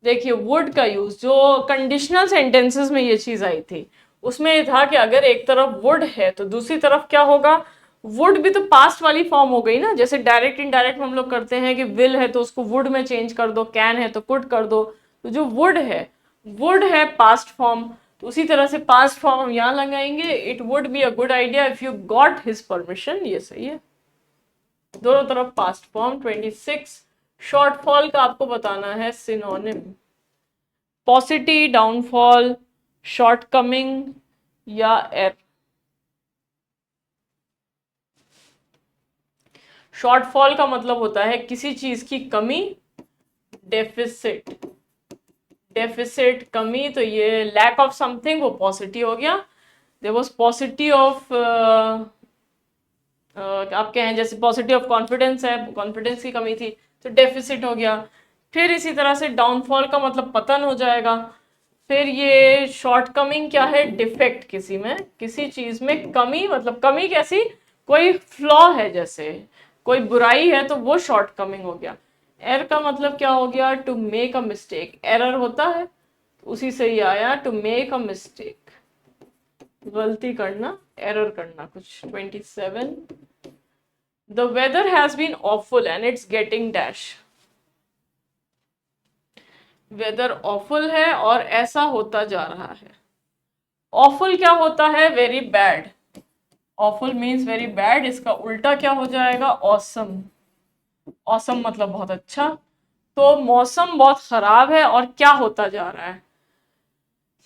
देखिए वुड का यूज, जो कंडीशनल सेंटेंसेस में ये चीज आई थी उसमें ये था कि अगर एक तरफ वुड है तो दूसरी तरफ क्या होगा? वुड भी तो पास्ट वाली फॉर्म हो गई ना, जैसे डायरेक्ट इनडायरेक्ट में हम लोग करते हैं कि विल है तो उसको वुड में चेंज कर दो, कैन है तो कुड कर दो। तो जो वुड है पास्ट फॉर्म, तो उसी तरह से पास्ट फॉर्म हम यहाँ लगाएंगे। It would be a good idea if you got his permission, ये सही है, दोनों तरफ पास्ट फॉर्म। 26, शॉर्टफॉल का आपको बताना है सिनोनिम। पॉसिटी, डाउनफॉल, शॉर्टकमिंग या एर। शॉर्टफॉल का मतलब होता है किसी चीज की कमी, डेफिसिट, डेफिसिट कमी। तो ये लैक ऑफ समथिंग, वो पॉसिटी हो गया। देयर वाज पॉसिटी ऑफ, आप कहें जैसे पॉसिटी ऑफ कॉन्फिडेंस है, कॉन्फिडेंस की कमी थी, तो डेफिसिट हो गया। फिर इसी तरह से डाउनफॉल का मतलब पतन हो जाएगा। फिर ये शॉर्टकमिंग क्या है? डिफेक्ट, किसी में, किसी चीज में कमी, मतलब कमी कैसी? कोई फ्लॉ है, जैसे कोई बुराई है तो वो शॉर्टकमिंग हो गया। एरर का मतलब क्या हो गया? To make a mistake, error होता है तो उसी से ही आया टू मेक अ मिस्टेक, गलती करना, एरर करना कुछ। 27, the weather has been awful and it's getting dash. Weather awful है और ऐसा होता जा रहा है। ऑफुल क्या होता है? Very bad, awful means very bad. इसका उल्टा क्या हो जाएगा? ऑसम, ऑसम मतलब बहुत अच्छा। तो मौसम बहुत खराब है और क्या होता जा रहा है?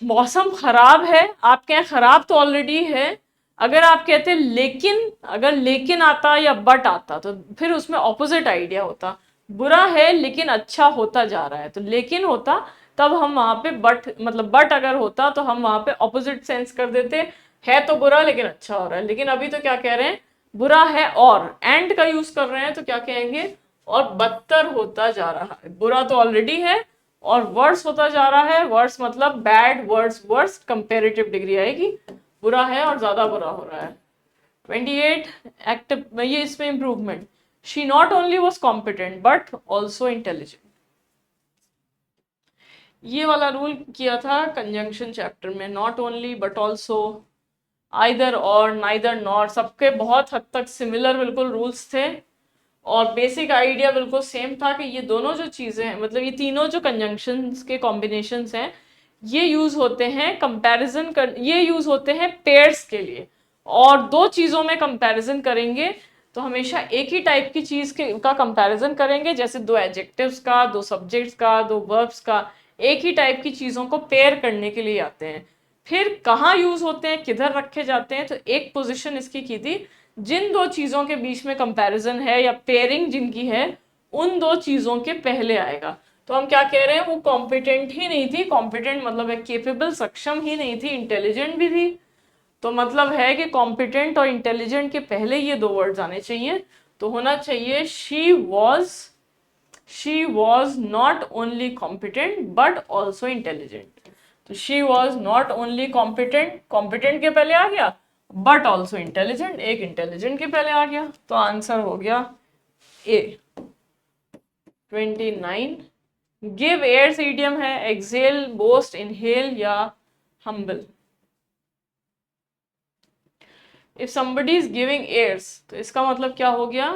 मौसम खराब है, आप कहें खराब तो ऑलरेडी है। अगर आप कहते लेकिन, अगर लेकिन आता या बट आता तो फिर उसमें ऑपोजिट आइडिया होता। बुरा है लेकिन अच्छा होता जा रहा है, तो लेकिन होता, तब हम वहां पे बट, मतलब बट अगर होता तो हम वहां पे ऑपोजिट सेंस कर देते, है तो बुरा लेकिन अच्छा हो रहा है। लेकिन अभी तो क्या कह रहे हैं? बुरा है और एंड का यूज कर रहे हैं, तो क्या कहेंगे? और बदतर होता जा रहा है। बुरा तो ऑलरेडी है और वर्स होता जा रहा है। वर्स मतलब bad, worse, worst, comparative degree आएगी, बुरा है और ज्यादा बुरा हो रहा है। 28, एक्टिव, ये इसमें improvement. She not only was competent but also intelligent. ये वाला रूल किया था कंजंक्शन चैप्टर में, not only but also, either और, नाइदर नॉर, सबके बहुत हद तक सिमिलर बिल्कुल रूल्स थे और बेसिक आइडिया बिल्कुल सेम था कि ये दोनों जो चीजें हैं, मतलब ये तीनों जो कंजंक्शंस के कॉम्बिनेशंस हैं, ये यूज होते हैं कंपैरिजन कर, ये यूज होते हैं पेयर्स के लिए। और दो चीजों में कंपैरिजन करेंगे तो हमेशा एक ही टाइप की चीज का कंपैरिजन करेंगे, जैसे दो एडजेक्टिव्स का, दो सब्जेक्ट्स का, दो वर्ब्स का, एक ही टाइप की चीजों को पेयर करने के लिए आते हैं। फिर कहाँ यूज होते हैं, किधर रखे जाते हैं, तो एक पोजीशन इसकी की थी, जिन दो चीजों के बीच में कंपैरिजन है या पेयरिंग जिनकी है, उन दो चीजों के पहले आएगा। तो हम क्या कह रहे हैं, वो कॉम्पिटेंट ही नहीं थी, कॉम्पिटेंट मतलब है केपेबल, सक्षम ही नहीं थी, इंटेलिजेंट भी थी। तो मतलब है कि कॉम्पिटेंट और इंटेलिजेंट के पहले ये दो वर्ड्स आने चाहिए। तो होना चाहिए she was not only competent but also intelligent. तो she was not only competent, competent के पहले आ गया, बट ऑल्सो इंटेलिजेंट, एक इंटेलिजेंट के पहले आ गया। तो आंसर हो गया ए। 29 गिव एयर्स इडियम है एक्सेल, बोस्ट, इनहेल या humble. If somebody is giving airs तो इसका मतलब क्या हो गया,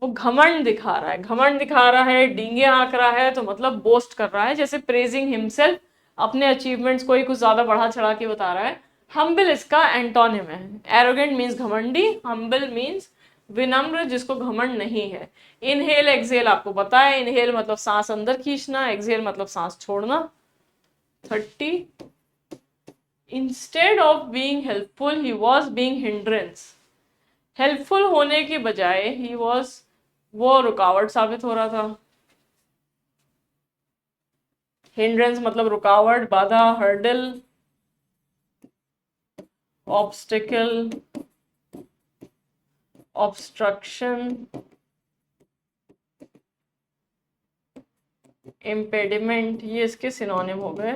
वो घमंड दिखा रहा है, घमंड दिखा रहा है, डींगे हाँक रहा है, तो मतलब बोस्ट कर रहा है, जैसे प्रेजिंग हिमसेल्फ, अपने अचीवमेंट्स को ही कुछ ज्यादा बढ़ा चढ़ा के बता रहा है। हम्बल इसका एंटोनिम है। एरोगेंट मीन्स घमंडी, हम्बल मीन्स विनम्र जिसको घमंड नहीं है। इनहेल एक्सेल आपको पता है, इनहेल मतलब सांस अंदर खींचना, एक्सेल मतलब सांस छोड़ना। 30 instead of being helpful he was being hindrance. Helpful होने के बजाय ही वॉज, वो रुकावट साबित हो रहा था। हिंड्रेंस मतलब रुकावट, बाधा, हर्डल, ऑब्स्टिकल, ऑब्स्ट्रक्शन, इम्पेडिमेंट, ये इसके सिनोनिम हो गए।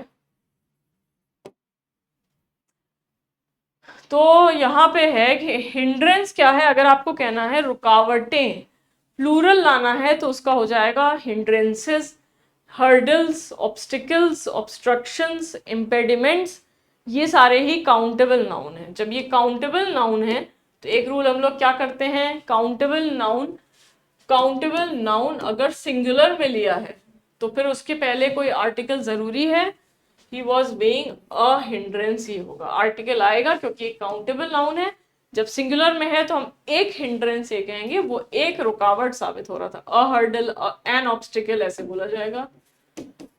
तो यहाँ पे है कि हिंड्रेंस क्या है, अगर आपको कहना है रुकावटें, प्लूरल लाना है तो उसका हो जाएगा hindrances, hurdles, obstacles, obstructions, impediments. ये सारे ही काउंटेबल नाउन हैं। जब ये काउंटेबल नाउन है तो एक रूल हम लोग क्या करते हैं, काउंटेबल नाउन अगर सिंगुलर में लिया है तो फिर उसके पहले कोई आर्टिकल जरूरी है। He was being a hindrance ही होगा, आर्टिकल आएगा क्योंकि एक काउंटेबल नाउन है। जब सिंगुलर में है तो हम एक हिंड्रेंस ये कहेंगे, वो एक रुकावट साबित हो रहा था। अ हर्डल, एन ऑब्स्टिकल ऐसे बोला जाएगा।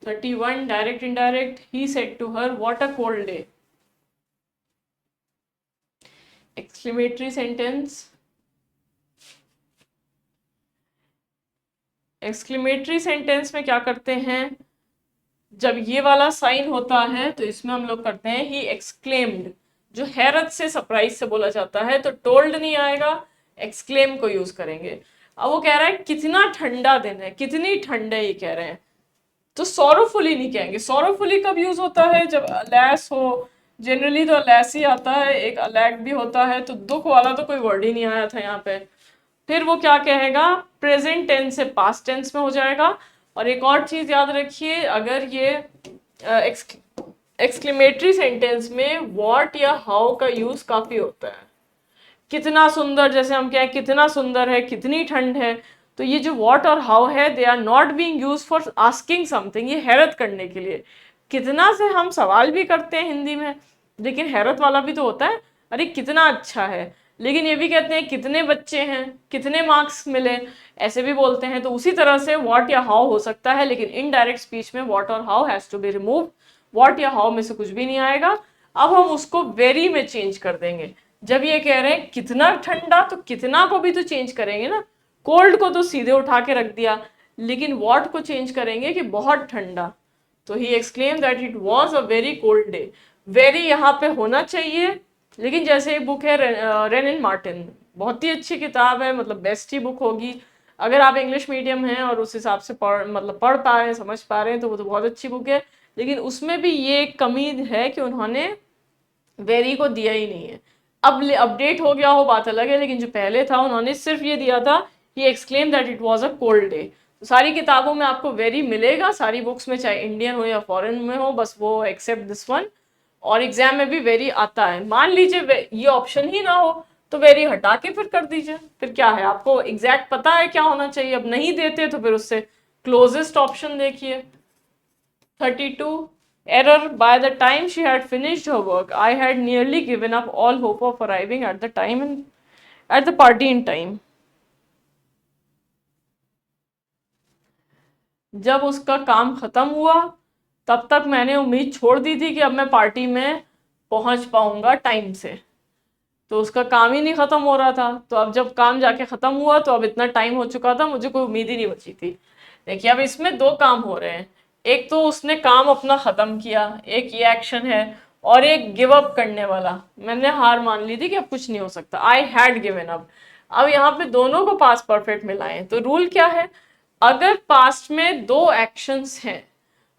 31 direct indirect, he said to her what a cold day. Exclamatory sentence, exclamatory sentence में क्या करते हैं, जब ये वाला साइन होता है तो इसमें हम लोग करते हैं ही एक्सक्लेम्ड, जो हैरत से, सरप्राइज से बोला जाता है, तो टोल्ड नहीं आएगा, एक्सक्लेम को यूज करेंगे। अब वो कह रहा है कितना ठंडा दिन है, कितनी ठंड है ये कह रहे हैं, तो सॉरोफुली नहीं कहेंगे। सॉरोफुली कब यूज होता है, जब अलेस हो, जनरली तो अलेस ही आता है, एक अलैग भी होता है, तो दुख वाला तो कोई वर्ड ही नहीं आया था यहाँ पे। फिर वो क्या कहेगा, प्रेजेंट टेंस से पास्ट टेंस में हो जाएगा। और एक और चीज याद रखिए, अगर ये एक्सक्लेमेटरी सेंटेंस में व्हाट या हाउ का यूज काफी होता है। कितना सुंदर, जैसे हम कहें कितना सुंदर है, कितनी ठंड है, तो ये जो व्हाट और हाउ है, they are not being used for asking something, ये हैरत करने के लिए। कितना से हम सवाल भी करते हैं हिंदी में, लेकिन हैरत वाला भी तो होता है, अरे कितना अच्छा है। लेकिन ये भी कहते हैं कितने बच्चे हैं, कितने मार्क्स मिले, ऐसे भी बोलते हैं। तो उसी तरह से व्हाट या हाउ हो सकता है, लेकिन इनडायरेक्ट स्पीच में व्हाट और how has to be remove. What या हाउ में से कुछ भी नहीं आएगा। अब हम उसको वेरी में चेंज कर देंगे। जब ये कह रहे हैं कितना ठंडा, तो कितना को भी तो चेंज करेंगे ना, कोल्ड को तो सीधे उठा के रख दिया, लेकिन व्हाट को चेंज करेंगे कि बहुत ठंडा। तो he exclaim that it was a very cold day. Very यहाँ पे होना चाहिए, लेकिन जैसे एक बुक है रेनिन मार्टिन, बहुत ही अच्छी किताब है, मतलब बेस्ट ही बुक होगी। अगर आप इंग्लिश मीडियम हैं और उस हिसाब से पढ़ पा रहे हैं, समझ पा रहे हैं, तो वो तो बहुत अच्छी बुक है। लेकिन उसमें भी ये एक कमी है कि उन्होंने वेरी को दिया ही नहीं है। अब अपडेट हो गया हो बात अलग है, लेकिन जो पहले था उन्होंने सिर्फ ये दिया था, he exclaim that it was a cold day. तो सारी किताबों में आपको वेरी मिलेगा, सारी बुक्स में, चाहे इंडियन हो या फॉरेन में हो, बस वो एक्सेप्ट दिस वन। और एग्जाम में भी वेरी आता है। मान लीजिए ये ऑप्शन ही ना हो तो वेरी हटा के फिर कर दीजिए, फिर क्या है, आपको एग्जैक्ट पता है क्या होना चाहिए। अब नहीं देते तो फिर उससे क्लोजेस्ट ऑप्शन देखिए। 32 Error, by the time she had finished her work, I had nearly given up all hope of arriving at the party in time. जब उसका काम खत्म हुआ तब तक मैंने उम्मीद छोड़ दी थी कि अब मैं पार्टी में पहुंच पाऊंगा टाइम से। तो उसका काम ही नहीं खत्म हो रहा था, तो अब जब काम जाके खत्म हुआ तो अब इतना टाइम हो चुका था, मुझे कोई उम्मीद ही नहीं बची थी। देखिए अब इसमें दो काम हो रहे हैं, एक तो उसने काम अपना खत्म किया, एक ये एक्शन है, और एक गिव अप करने वाला, मैंने हार मान ली थी कि अब कुछ नहीं हो सकता, आई हैड गिवन अप। अब यहाँ पे दोनों को पास्ट परफेक्ट मिलाएं तो रूल क्या है, अगर पास्ट में दो एक्शंस हैं,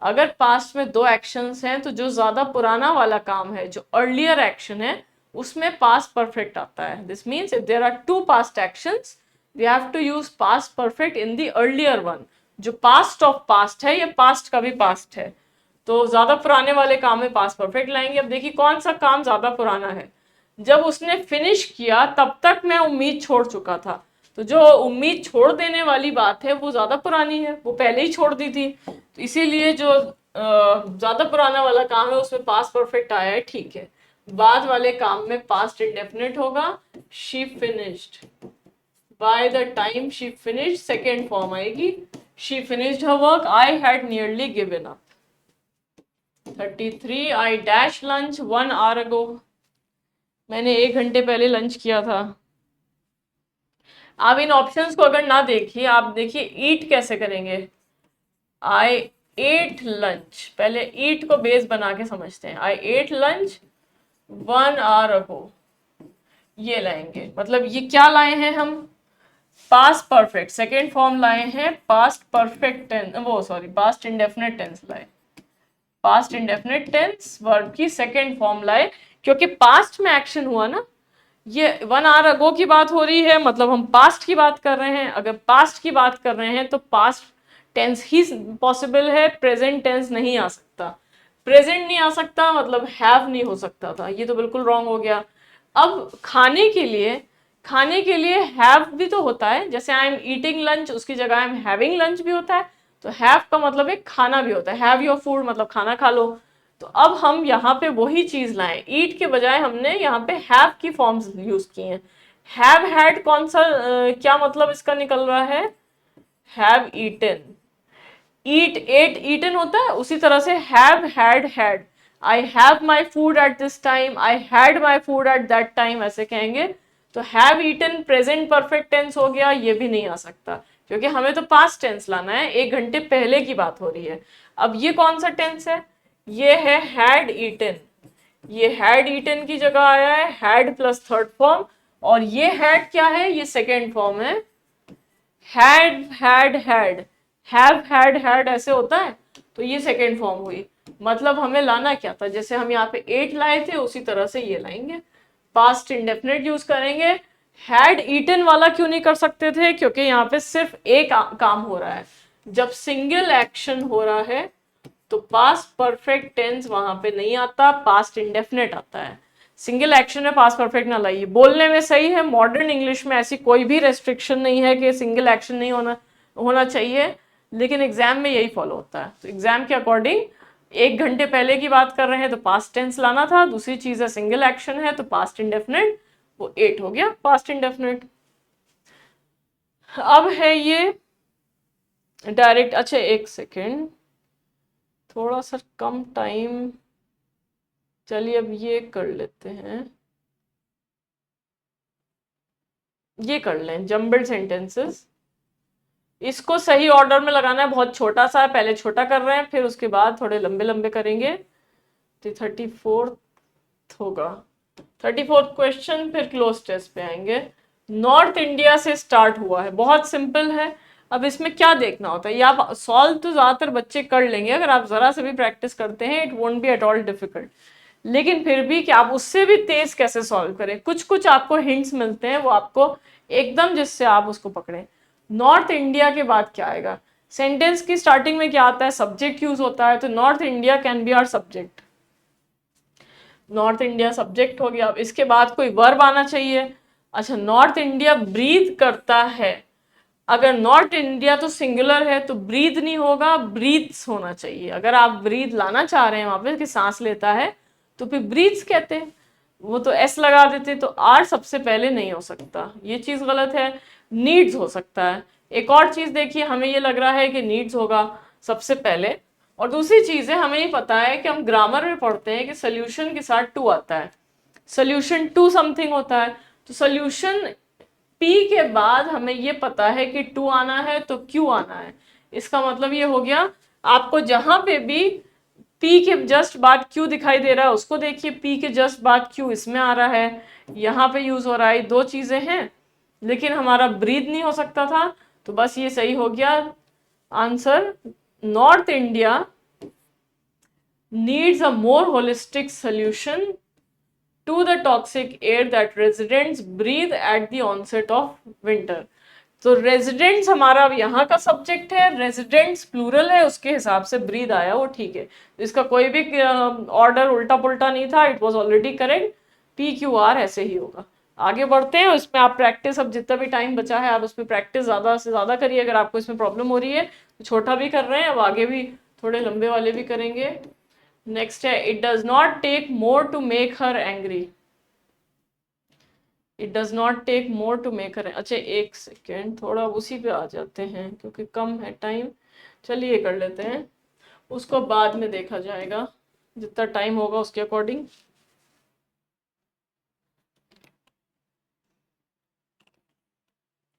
अगर पास्ट में दो एक्शंस हैं तो जो ज्यादा पुराना वाला काम है, जो अर्लियर एक्शन है, उसमें पास्ट परफेक्ट आता है। This means if there are two past actions we have to use past perfect in the earlier one. जो पास्ट ऑफ पास्ट है, ये पास्ट का भी पास्ट है, तो ज्यादा पुराने वाले काम में पास्ट परफेक्ट लाएंगे। अब देखिए कौन सा काम ज्यादा पुराना है, जब उसने फिनिश किया तब तक मैं उम्मीद छोड़ चुका था, तो जो उम्मीद छोड़ देने वाली बात है वो ज्यादा पुरानी है, वो पहले ही छोड़ दी थी, तो इसीलिए जो ज्यादा पुराना वाला काम है उसमें पास्ट परफेक्ट आया है, ठीक है। बाद वाले काम में पास्ट इंडेफिनिट होगा, she finished, by the time she finished second form आएगी, she finished her work, I had nearly given up. 33 I dash lunch 1 hour ago, मैंने 1 घंटे पहले लंच किया था। आप इन ऑप्शंस को अगर ना देखिए, आप देखिए ईट कैसे करेंगे, आई एट लंच, पहले ईट को बेस बना के समझते हैं, आई एट लंच 1 आवर अगो, ये लाएंगे, मतलब ये क्या लाए हैं हम, पास्ट परफेक्ट सेकेंड फॉर्म लाए हैं, पास्ट परफेक्ट टेंस, वो सॉरी पास्ट इंडेफिनिट टेंस लाए, पास्ट इंडेफिनिट टेंस वर्ब की सेकेंड फॉर्म लाए, क्योंकि पास्ट में एक्शन हुआ ना, ये 1 आवर अगो की बात हो रही है, मतलब हम पास्ट की बात कर रहे हैं, अगर पास्ट की बात कर रहे हैं तो पास्ट टेंस ही पॉसिबल है, प्रेजेंट टेंस नहीं आ सकता, प्रेजेंट नहीं आ सकता मतलब हैव नहीं हो सकता था, ये तो बिल्कुल रॉन्ग हो गया। अब खाने के लिए हैव भी तो होता है, जैसे आई एम ईटिंग लंच उसकी जगह आई एम हैविंग लंच भी होता है, तो हैव का मतलब एक खाना भी होता है, हैव योर फूड मतलब खाना खा लो। तो अब हम यहाँ पे वही चीज लाएं, ईट के बजाय हमने यहाँ पे हैव की फॉर्म्स यूज की हैं। हैव हैड कौन सा क्या मतलब इसका निकल रहा है, have eaten, eat ate eaten होता है, उसी तरह से have had had, I have my food at this time, I had my food at that time, ऐसे कहेंगे। तो have eaten present perfect tense हो गया, ये भी नहीं आ सकता, क्योंकि हमें तो पास्ट टेंस लाना है, 1 घंटे पहले की बात हो रही है। अब ये कौन सा टेंस है, ये है हैड ईटन, ये हैड ईटन की जगह आया है हैड प्लस थर्ड फॉर्म, और ये हैड क्या है, ये सेकेंड फॉर्म है, had had had, have had had ऐसे होता है, तो ये सेकेंड फॉर्म हुई। मतलब हमें लाना क्या था, जैसे हम यहाँ पे 8 लाए थे उसी तरह से ये लाएंगे, पास्ट इंडेफिनिट यूज करेंगे। हैड ईटन वाला क्यों नहीं कर सकते थे, क्योंकि यहाँ पे सिर्फ एक काम हो रहा है, जब सिंगल एक्शन हो रहा है तो पास्ट परफेक्ट टेंस वहां पे नहीं आता, पास्ट इंडेफिनिट आता है। सिंगल एक्शन में पास्ट परफेक्ट ना लाइए, बोलने में सही है, मॉडर्न इंग्लिश में ऐसी कोई भी रेस्ट्रिक्शन नहीं है कि सिंगल एक्शन नहीं होना चाहिए, लेकिन एग्जाम में यही फॉलो होता है। तो एग्जाम के अकॉर्डिंग 1 घंटे पहले की बात कर रहे हैं तो पास्ट टेंस लाना था, दूसरी चीज है सिंगल एक्शन है तो पास्ट इंडेफिनिट, वो 8 हो गया पास्ट इंडेफिनिट। अब है ये डायरेक्ट, अच्छा 1 सेकेंड, थोड़ा सा कम टाइम, चलिए अब ये कर लेते हैं, ये कर लें जम्बल्ड सेंटेंसेस, इसको सही ऑर्डर में लगाना है, बहुत छोटा सा है, पहले छोटा कर रहे हैं फिर उसके बाद थोड़े लंबे लंबे करेंगे। तो 34 होगा, 34 क्वेश्चन, फिर क्लोज टेस्ट पे आएंगे। नॉर्थ इंडिया से स्टार्ट हुआ है, बहुत सिंपल है। अब इसमें क्या देखना होता है, ये आप सॉल्व तो ज्यादातर बच्चे कर लेंगे, अगर आप जरा से भी प्रैक्टिस करते हैं it won't be at all difficult, लेकिन फिर भी कि आप उससे भी तेज कैसे सॉल्व करें, कुछ कुछ आपको हिंट्स मिलते हैं, वो आपको एकदम जिससे आप उसको पकड़ें। नॉर्थ इंडिया के बाद क्या आएगा, सेंटेंस की स्टार्टिंग में क्या आता है, सब्जेक्ट यूज होता है, तो north India can be our subject, north India subject हो गया। अब इसके बाद कोई वर्ब आना चाहिए, अच्छा नॉर्थ इंडिया ब्रीथ करता है, अगर नॉर्थ इंडिया तो सिंगुलर है तो ब्रीथ नहीं होगा, ब्रीथ्स होना चाहिए। अगर आप ब्रीथ लाना चाह रहे हैं वहां पे कि सांस लेता है, तो फिर ब्रीथ्स कहते हैं, वो तो एस लगा देते, तो आर सबसे पहले नहीं हो सकता, ये चीज गलत है। नीड्स हो सकता है। एक और चीज देखिए, हमें ये लग रहा है कि नीड्स होगा सबसे पहले, और दूसरी चीज है, हमें ये पता है कि हम ग्रामर में पढ़ते हैं कि सोल्यूशन के साथ टू आता है, सोल्यूशन टू समथिंग होता है। तो सोल्यूशन पी के बाद हमें ये पता है कि टू आना है तो क्यू आना है। इसका मतलब ये हो गया, आपको जहां पे भी पी के जस्ट बाद क्यू दिखाई दे रहा है उसको देखिए, पी के जस्ट बाद क्यू इसमें आ रहा है, यहाँ पे यूज हो रहा है, दो चीजें हैं, लेकिन हमारा ब्रीद नहीं हो सकता था, तो बस ये सही हो गया answer. North India needs a more holistic solution to the toxic air that residents breathe at the onset of winter। तो रेजिडेंट्स हमारा अब यहाँ का सब्जेक्ट है, रेजिडेंट्स प्लूरल है, उसके हिसाब से ब्रीद आया वो ठीक है, इसका कोई भी ऑर्डर उल्टा पुल्टा नहीं था, it was already correct, P Q R ऐसे ही होगा। आगे बढ़ते हैं, इसमें आप प्रैक्टिस, अब जितना भी टाइम बचा है आप उसमें प्रैक्टिस ज़्यादा से ज़्यादा करिए। अगर आपको इसमें प्रॉब्लम हो रही है तो छोटा भी कर रहे हैं, अब आगे भी थोड़े लंबे वाले भी करेंगे। नेक्स्ट है, it does not take more to make her angry. It does not take more to make her, अच्छा एक सेकेंड, थोड़ा उसी पे आ जाते हैं क्योंकि कम है टाइम, चलिए कर लेते हैं, उसको बाद में देखा जाएगा जितना टाइम होगा उसके अकॉर्डिंग।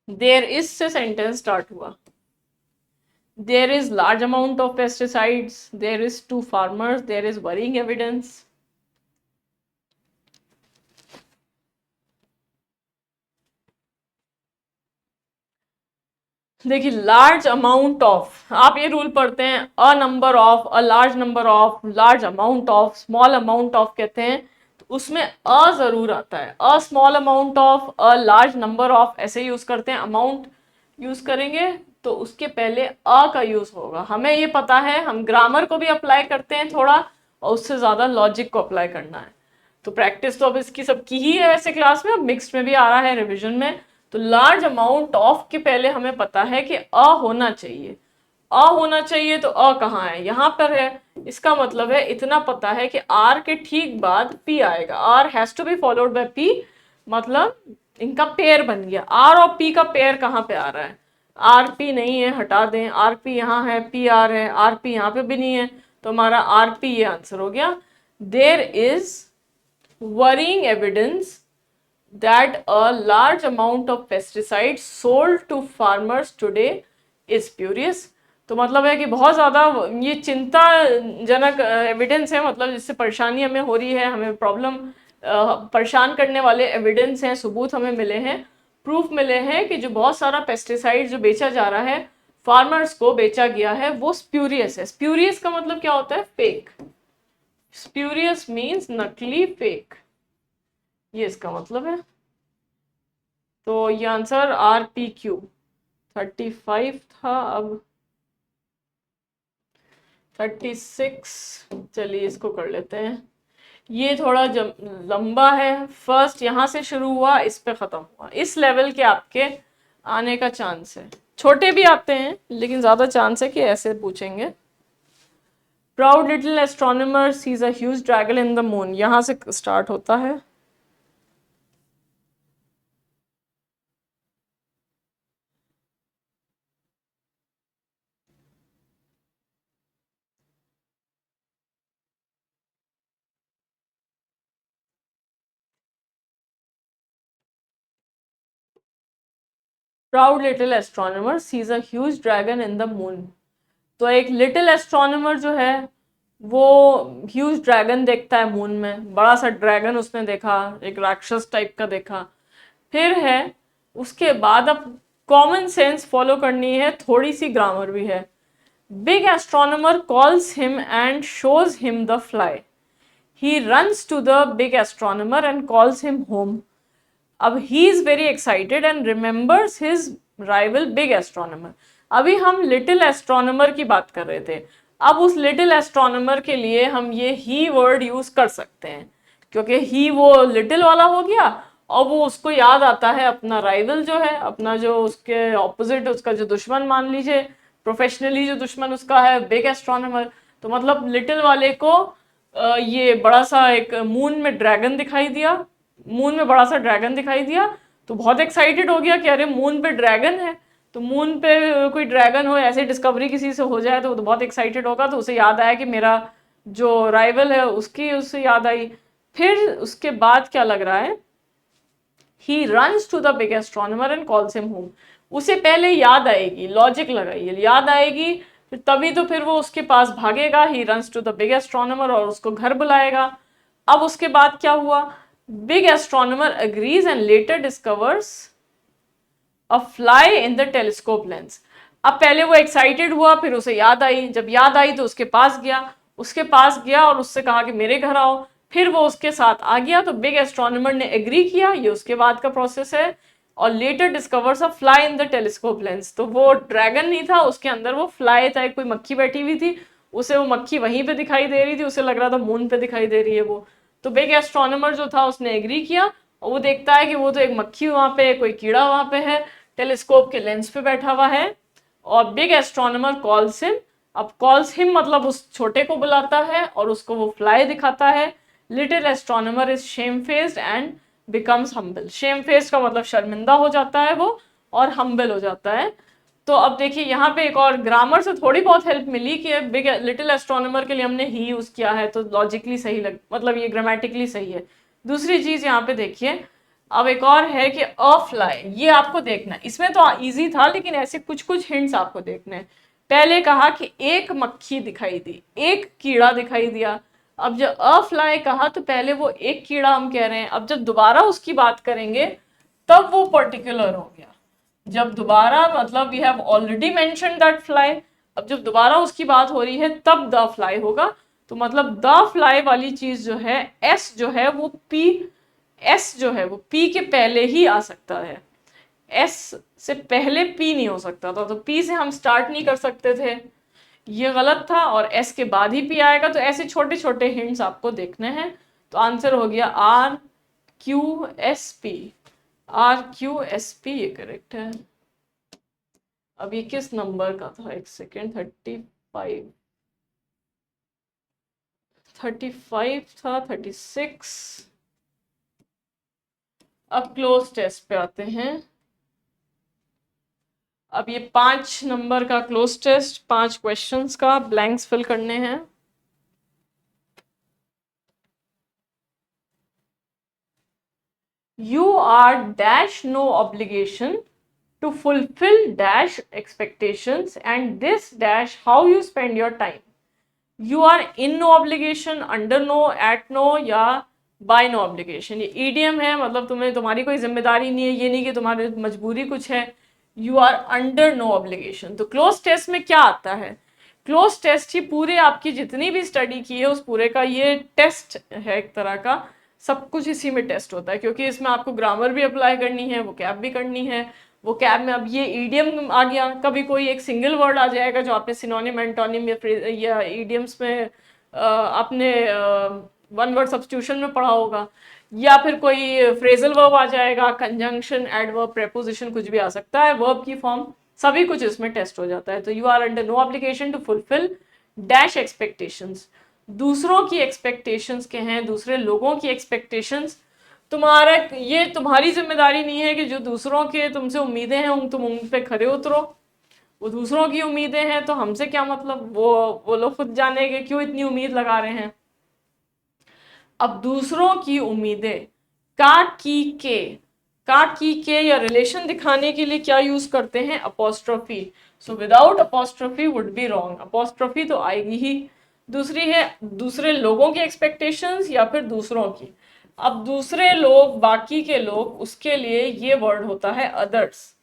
देयर इज से सेंटेंस स्टार्ट हुआ, there is large amount of pesticides, there is two farmers, there is worrying evidence। देखिए लार्ज अमाउंट ऑफ, आप ये रूल पढ़ते हैं, a number of, a large number of, large amount of, small amount of कहते हैं, तो उसमें अ जरूर आता है, a small amount of, a large number of ऐसे यूज करते हैं। अमाउंट यूज करेंगे तो उसके पहले अ का यूज होगा, हमें ये पता है, हम ग्रामर को भी अप्लाई करते हैं थोड़ा, और उससे ज्यादा लॉजिक को अप्लाई करना है। तो प्रैक्टिस तो अब इसकी सबकी ही है वैसे क्लास में, अब मिक्स्ड में भी आ रहा है रिविजन में। तो लार्ज अमाउंट ऑफ के पहले हमें पता है कि अ होना चाहिए, अ होना चाहिए, तो अ कहाँ है, यहाँ पर है, इसका मतलब है इतना पता है कि आर के ठीक बाद पी आएगा, R has to be followed by P, मतलब इनका पेयर बन गया। आर और पी का पेयर कहाँ पे आ रहा है, आर पी नहीं है, हटा दें, आर पी यहाँ है, पी आर है, आर पी यहाँ पे भी नहीं है, तो हमारा आर पी ये आंसर हो गया। There is worrying evidence that a large amount of pesticides sold to farmers today is spurious। तो मतलब है कि बहुत ज़्यादा ये चिंताजनक एविडेंस है, मतलब जिससे परेशानी हमें हो रही है, हमें प्रॉब्लम परेशान करने वाले एविडेंस हैं, सबूत हमें मिले हैं, प्रूफ मिले हैं कि जो बहुत सारा पेस्टिसाइड जो बेचा जा रहा है, फार्मर्स को बेचा गया है, वो स्प्यूरियस है। स्प्यूरियस का मतलब क्या होता है, फेक। स्प्यूरियस मीन्स नकली, फेक, ये इसका मतलब है। तो ये आंसर आर पी क्यू 35 था, अब 36, चलिए इसको कर लेते हैं। ये थोड़ा लंबा है, फर्स्ट यहाँ से शुरू हुआ, इस पे खत्म हुआ, इस लेवल के आपके आने का चांस है, छोटे भी आते हैं लेकिन ज्यादा चांस है कि ऐसे पूछेंगे। Proud little astronomer sees a huge dragon in the moon, यहाँ से स्टार्ट होता है। Proud little astronomer sees a huge dragon in the moon. तो एक लिटिल एस्ट्रोनॉमर जो है वो ह्यूज ड्रैगन देखता है मून में, बड़ा सा ड्रैगन उसने देखा, एक राक्षस टाइप का देखा। फिर है उसके बाद अब कॉमन सेंस फॉलो करनी है, थोड़ी सी ग्रामर भी है। Big astronomer calls him and shows him the fly, he runs to the big astronomer and calls him home. अब he is very excited and remembers his rival big astronomer. अभी हम लिटिल एस्ट्रोनॉमर की बात कर रहे थे, अब उस लिटिल एस्ट्रोनॉमर के लिए हम ये ही वर्ड यूज कर सकते हैं, क्योंकि ही वो लिटिल वाला हो गया और वो उसको याद आता है अपना राइवल जो है, अपना जो उसके ऑपोजिट, उसका जो दुश्मन मान लीजिए, प्रोफेशनली जो दुश्मन उसका है, बिग एस्ट्रोनॉमर। तो मतलब लिटिल वाले को ये बड़ा सा एक मून में ड्रैगन दिखाई दिया, मून में बड़ा सा ड्रैगन दिखाई दिया, तो बहुत एक्साइटेड हो गया कि अरे मून पे ड्रैगन है। तो मून पे कोई ड्रैगन हो, ऐसे डिस्कवरी किसी से हो जाए तो वो तो बहुत एक्साइटेड होगा। तो उसे याद आया कि मेरा जो राइवल है उसकी उससे याद आई। फिर उसके बाद क्या लग रहा है, he runs to the big astronomer and calls him home। उसे पहले याद आएगी, लॉजिक लगाइए, याद आएगी, फिर तभी तो फिर वो उसके पास भागेगा। he runs to the big astronomer और उसको घर बुलाएगा। अब उसके बाद क्या हुआ, big astronomer agrees and later discovers a fly in the telescope lens। अब पहले वो एक्साइटेड हुआ, फिर उसे याद आई, जब याद आई तो उसके पास गया, उसके पास गया और उससे कहा कि मेरे घर आओ। फिर वो उसके साथ आ गया, तो बिग एस्ट्रोनॉमर ने एग्री किया, ये उसके बाद का प्रोसेस है। और later discovers a fly in the telescope lens. तो वो ड्रैगन नहीं था, उसके अंदर वो फ्लाई था, एक कोई मक्खी बैठी हुई थी, उसे वो मक्खी वहीं पे दिखाई दे रही थी, उसे लग रहा था मून पे दिखाई दे रही है वो। तो बिग एस्ट्रोनॉमर जो था उसने एग्री किया, और वो देखता है कि वो तो एक मक्खी वहां पे, कोई कीड़ा वहां पे है, टेलीस्कोप के लेंस पे बैठा हुआ है। और बिग एस्ट्रोनॉमर कॉल्स हिम। अब कॉल्स हिम मतलब उस छोटे को बुलाता है और उसको वो फ्लाई दिखाता है। Little astronomer is shame faced and becomes humble. Shame faced का मतलब शर्मिंदा हो जाता है वो, और हम्बल हो जाता है। तो अब देखिए यहाँ पे एक और ग्रामर से थोड़ी बहुत हेल्प मिली कि बिग लिटिल एस्ट्रोनॉमर के लिए हमने ही यूज किया है, तो लॉजिकली सही लग, मतलब ये ग्रामेटिकली सही है। दूसरी चीज यहाँ पे देखिए, अब एक और है कि अ फ्लाई, ये आपको देखना है, इसमें तो इजी था लेकिन ऐसे कुछ कुछ हिंट्स आपको देखने हैं। पहले कहा कि एक मक्खी दिखाई दी, एक कीड़ा दिखाई दिया। अब जब अ फ्लाई कहा तो पहले वो एक कीड़ा हम कह रहे हैं, अब जब दोबारा उसकी बात करेंगे तब वो पर्टिकुलर हो गया। जब दोबारा मतलब we have already mention that fly, अब जब दोबारा उसकी बात हो रही है तब द फ्लाई होगा। तो मतलब द फ्लाई वाली चीज जो है, एस जो है वो पी, एस जो है वो पी के पहले ही आ सकता है, एस से पहले पी नहीं हो सकता था, तो पी से हम स्टार्ट नहीं कर सकते थे, ये गलत था। और एस के बाद ही पी आएगा, तो ऐसे छोटे छोटे हिंट्स आपको देखने हैं। तो आंसर हो गया R Q S P, R Q S P ये करेक्ट है। अब ये किस नंबर का था, एक सेकेंड, 35, 35 था, 36। अब क्लोज टेस्ट पे आते हैं। अब ये 5 नंबर का क्लोज टेस्ट, 5 क्वेश्चंस का ब्लैंक्स फिल करने हैं। You are dash no obligation to fulfill dash expectations and this dash how you spend your time। You are in no obligation, under no, at no या by no obligation। ये idiom है, मतलब तुम्हें, तुम्हारी कोई जिम्मेदारी नहीं है, ये नहीं कि तुम्हारी मजबूरी कुछ है। You are under no obligation। तो क्लोज टेस्ट में क्या आता है, क्लोज टेस्ट ही पूरे आपकी जितनी भी स्टडी की है उस पूरे का ये टेस्ट है, एक तरह का सब कुछ इसी में टेस्ट होता है, क्योंकि इसमें आपको ग्रामर भी अप्लाई करनी है, वो कैब भी करनी है। वो कैब में अब ये ईडियम आ गया, कभी कोई एक सिंगल वर्ड आ जाएगा जो आपने सिनोनिम, एंटोनिम या ईडियम्स में आपने वन वर्ड सब्स्टिट्यूशन में पढ़ा होगा, या फिर कोई फ्रेजल वर्ब आ जाएगा, कंजंक्शन, एडवर्ब, प्रेपोजिशन, कुछ भी आ सकता है, वर्ब की फॉर्म, सभी कुछ इसमें टेस्ट हो जाता है। तो you are under no obligation to fulfil dash expectations. दूसरों की एक्सपेक्टेशंस के हैं, दूसरे लोगों की एक्सपेक्टेशंस, तुम्हारा, ये तुम्हारी जिम्मेदारी नहीं है कि जो दूसरों के तुमसे उम्मीदें हैं तुम उन पे खरे उतरो। वो दूसरों की उम्मीदें हैं तो हमसे क्या मतलब, वो लोग खुद जानेंगे क्यों इतनी उम्मीद लगा रहे हैं। अब दूसरों की उम्मीदें, का की के या रिलेशन दिखाने के लिए क्या यूज करते हैं, apostrophe. So without apostrophe would be wrong, apostrophe तो आएगी ही। दूसरी है दूसरे लोगों की एक्सपेक्टेशंस या फिर दूसरों की। अब दूसरे लोग, बाकी के लोग, उसके लिए ये वर्ड होता है अदर्स।